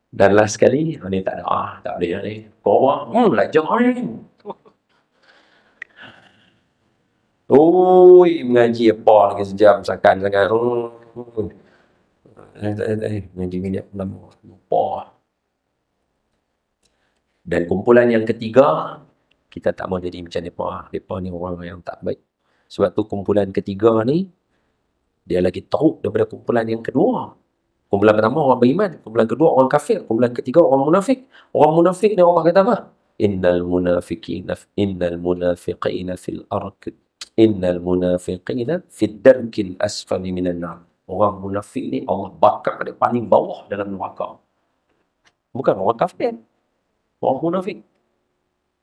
Dan last sekali, ni tak ada. Tak boleh ni. Korang, belajar ni. Oi, mengaji apa lagi sejam sakan sangat. Mengaji minyak lama. Lupa. Dan kumpulan yang ketiga, kita tak mau jadi macam mereka. Mereka ni orang yang tak baik. Sebab tu kumpulan ketiga ni, dia lagi teruk daripada kumpulan yang kedua. Kumpulan pertama orang beriman. Kumpulan kedua orang kafir. Kumpulan ketiga orang munafik. Orang munafik ni Allah kata apa? Innal munafiqina fil arq. Innal munafiqina fid darkil asfali minan nar. Orang munafik ni Allah bakar dia paling bawah dalam neraka. Bukan orang kafir. Orang munafik.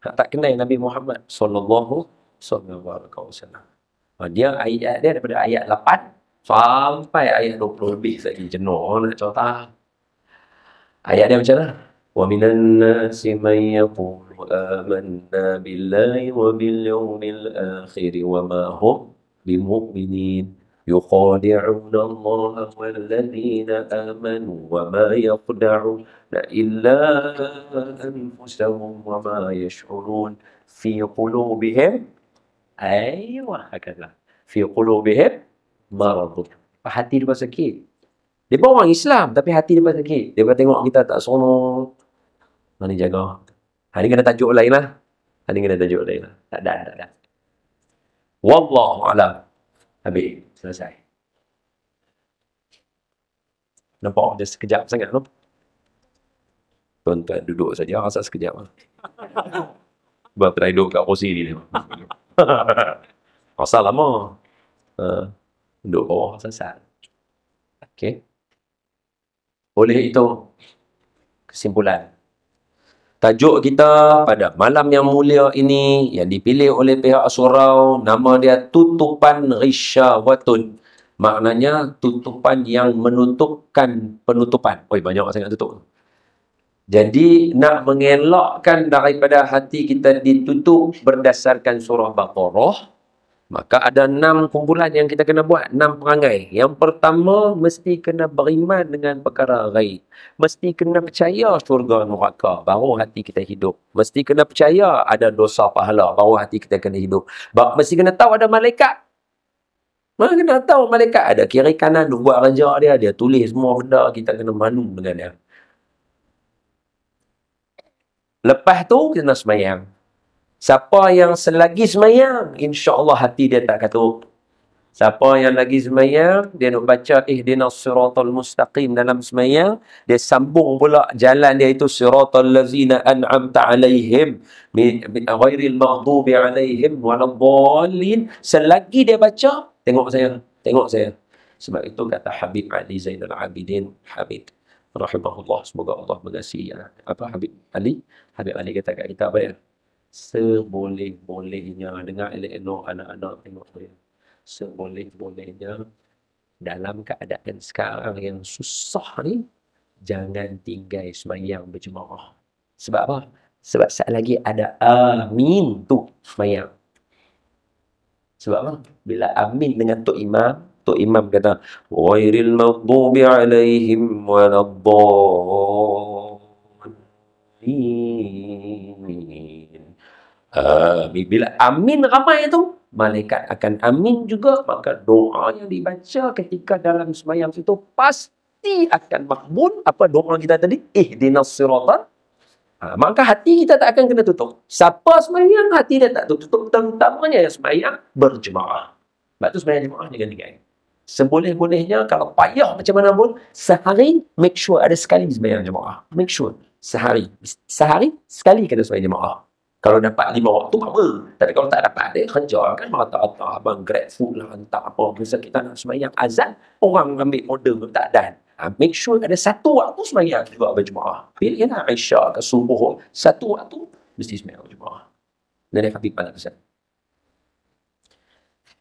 Tak kenal Nabi Muhammad sallallahu alaihi wasallam. Dia ayat dia daripada ayat 8 sampai ayat 20 lebih lagi jenuh nak cerita. Ayat dia macam mana? Wa minan nasi man yaqulu amanna billahi wa bil yawmil akhir wa ma hum bimu'minin yukhadi'una Allah wal ladzina amanu wa ma yaqda'una illa anfusahum wa ma yash'urun fi qulubihim hakadha fi qulubihim marad. Hati dia sakit. Dia orang Islam tapi hati dia sakit. Dia tengok kita tak seronok. Ni jaga. Ni kena tajuk lain lah. Ni kena tajuk lain lah. Tak ada. Wallahu a'lam. Habis. Selesai. Nampak dia sekejap sangat tu. Tuan-tuan duduk saja. Rasa sekejap lah. Sebab try duduk kat kursi ni. Rasa lama. Duduk bawah sesat. Okey. Oleh itu, kesimpulan. Tajuk kita pada malam yang mulia ini, yang dipilih oleh pihak surau, nama dia tutupan risyawatun. Maknanya, tutupan yang menutupkan penutupan. Banyak sangat tutup. Jadi, nak mengelakkan daripada hati kita ditutup berdasarkan surah Baqarah, maka ada 6 kumpulan yang kita kena buat, 6 perangai. Yang pertama, mesti kena beriman dengan perkara ghaib. Mesti kena percaya syurga neraka, baru hati kita hidup. Mesti kena percaya ada dosa pahala, baru hati kita kena hidup. Mesti kena tahu ada malaikat. Mana kena tahu malaikat ada kiri kanan, buat kerja dia, dia tulis semua benda, kita kena malu dengan dia. Lepas tu, kena sembahyang. Siapa yang selagi semayang, insya-Allah hati dia tak katuk. Siapa yang lagi semayang, dia nak baca ihdinas siratal mustaqim dalam semayang, dia sambung pula jalan dia itu siratal ladzina an'amta alaihim ghairil maghdubi alaihim waladdallin. Selagi dia baca, tengok saya. Sebab itu kata Habib Ali Zainal Abidin, Habib rahimahullah, semoga Allah mengasihi Habib Ali kata kat kita apa dia? Seboleh-bolehnya, dengar elok-elok anak-anak tengok dia. Seboleh-bolehnya dalam keadaan sekarang yang susah ni, jangan tinggal sembahyang berjemaah. Sebab apa? Sebab saat lagi ada amin tu sembahyang. Sebab apa? Bila amin dengan Tok Imam kata ghairil maghdubi alaihim waladdallin. Bila amin ramai tu, malaikat akan amin juga. Maka doa yang dibaca ketika dalam sembahyang itu pasti akan makbul. Apa doa kita tadi? Ihdinas siratal. Maka hati kita tak akan kena tutup. Siapa sembahyang, hati dia tak tutup. Terutamanya yang sembahyang berjemaah. Sebab tu sembahyang jemaah dengan seboleh-bolehnya, kalau payah macam mana pun, sehari, make sure ada sekali sembahyang jemaah. Make sure. Sehari sekali kena sembahyang jemaah. Kalau dapat 5 waktu, apa? Tapi kalau tak dapat, dia kejar kan. Rata-rata abang grab food lah, hantar apa. Misal kita nak sembahyang azan, orang ambil order, tak dan. Make sure ada satu waktu sembahyang juga berjemaah. Pilihlah Isya ke subuh, satu waktu mesti sembahyang berjemaah. Dan Habib pada pesan.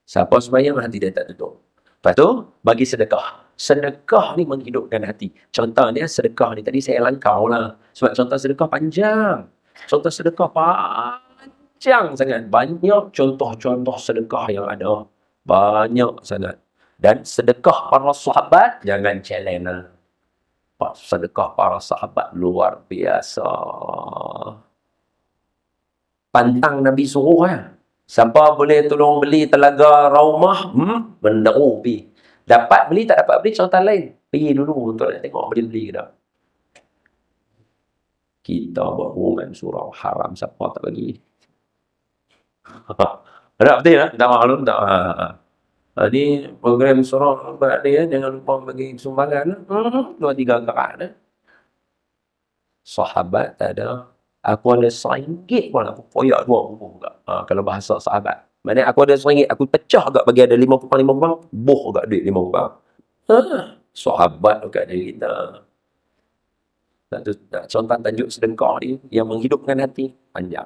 Siapa sembahyang, hati dia tak tutup. Lepas tu, bagi sedekah. Sedekah ni menghidupkan hati. Contohnya sedekah ni, tadi saya langkau lah. Sebab contoh sedekah panjang. Contoh sedekah panjang sangat. Banyak contoh-contoh sedekah yang ada. Banyak sangat. Dan sedekah para sahabat, jangan challenge lah. Sedekah para sahabat luar biasa. Pantang Nabi suruh lah. Siapa boleh tolong beli telaga Raumah, menderu pergi. Dapat beli, tak dapat beli, contoh lain. Pergi dulu untuk nak tengok beli-beli ke tak. Kita buat hubungan surau haram, siapa tak bagi. Tak betul tak? Tak maklum tak? Jadi program surau ni jangan lupa bagi sumbangan. 2-3 karat. Sahabat tak ada. Aku ada RM1 pun aku koyak 2 juga. Kalau bahasa sahabat. Maksudnya aku ada RM1, aku pecah agak bagi ada 5 kupang, boh agak duit 5 kupang. Sahabat dekat diri kita. Contoh tajuk sedekah ni yang menghidupkan hati panjang.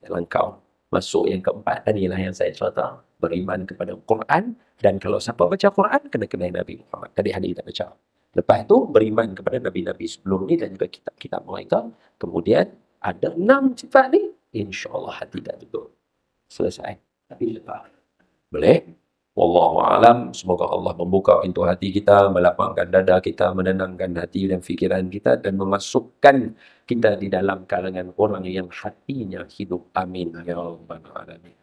Dalam kau masuk yang keempat tadi lah yang saya cerita. Beriman kepada Quran. Dan kalau siapa baca Quran, kena kenal Nabi Muhammad. Tadi hari kita baca. Lepas tu, beriman kepada Nabi-Nabi sebelum ni dan juga kitab-kitab mereka. Kemudian, ada 6 sifat ni. InsyaAllah hati tak tutup. Selesai. Tapi lepas. Boleh? Wallahu'alam. Semoga Allah membuka pintu hati kita, melapangkan dada kita, menenangkan hati dan fikiran kita, dan memasukkan kita di dalam kalangan orang yang hatinya hidup. Amin. Ya Rabbal Alamin.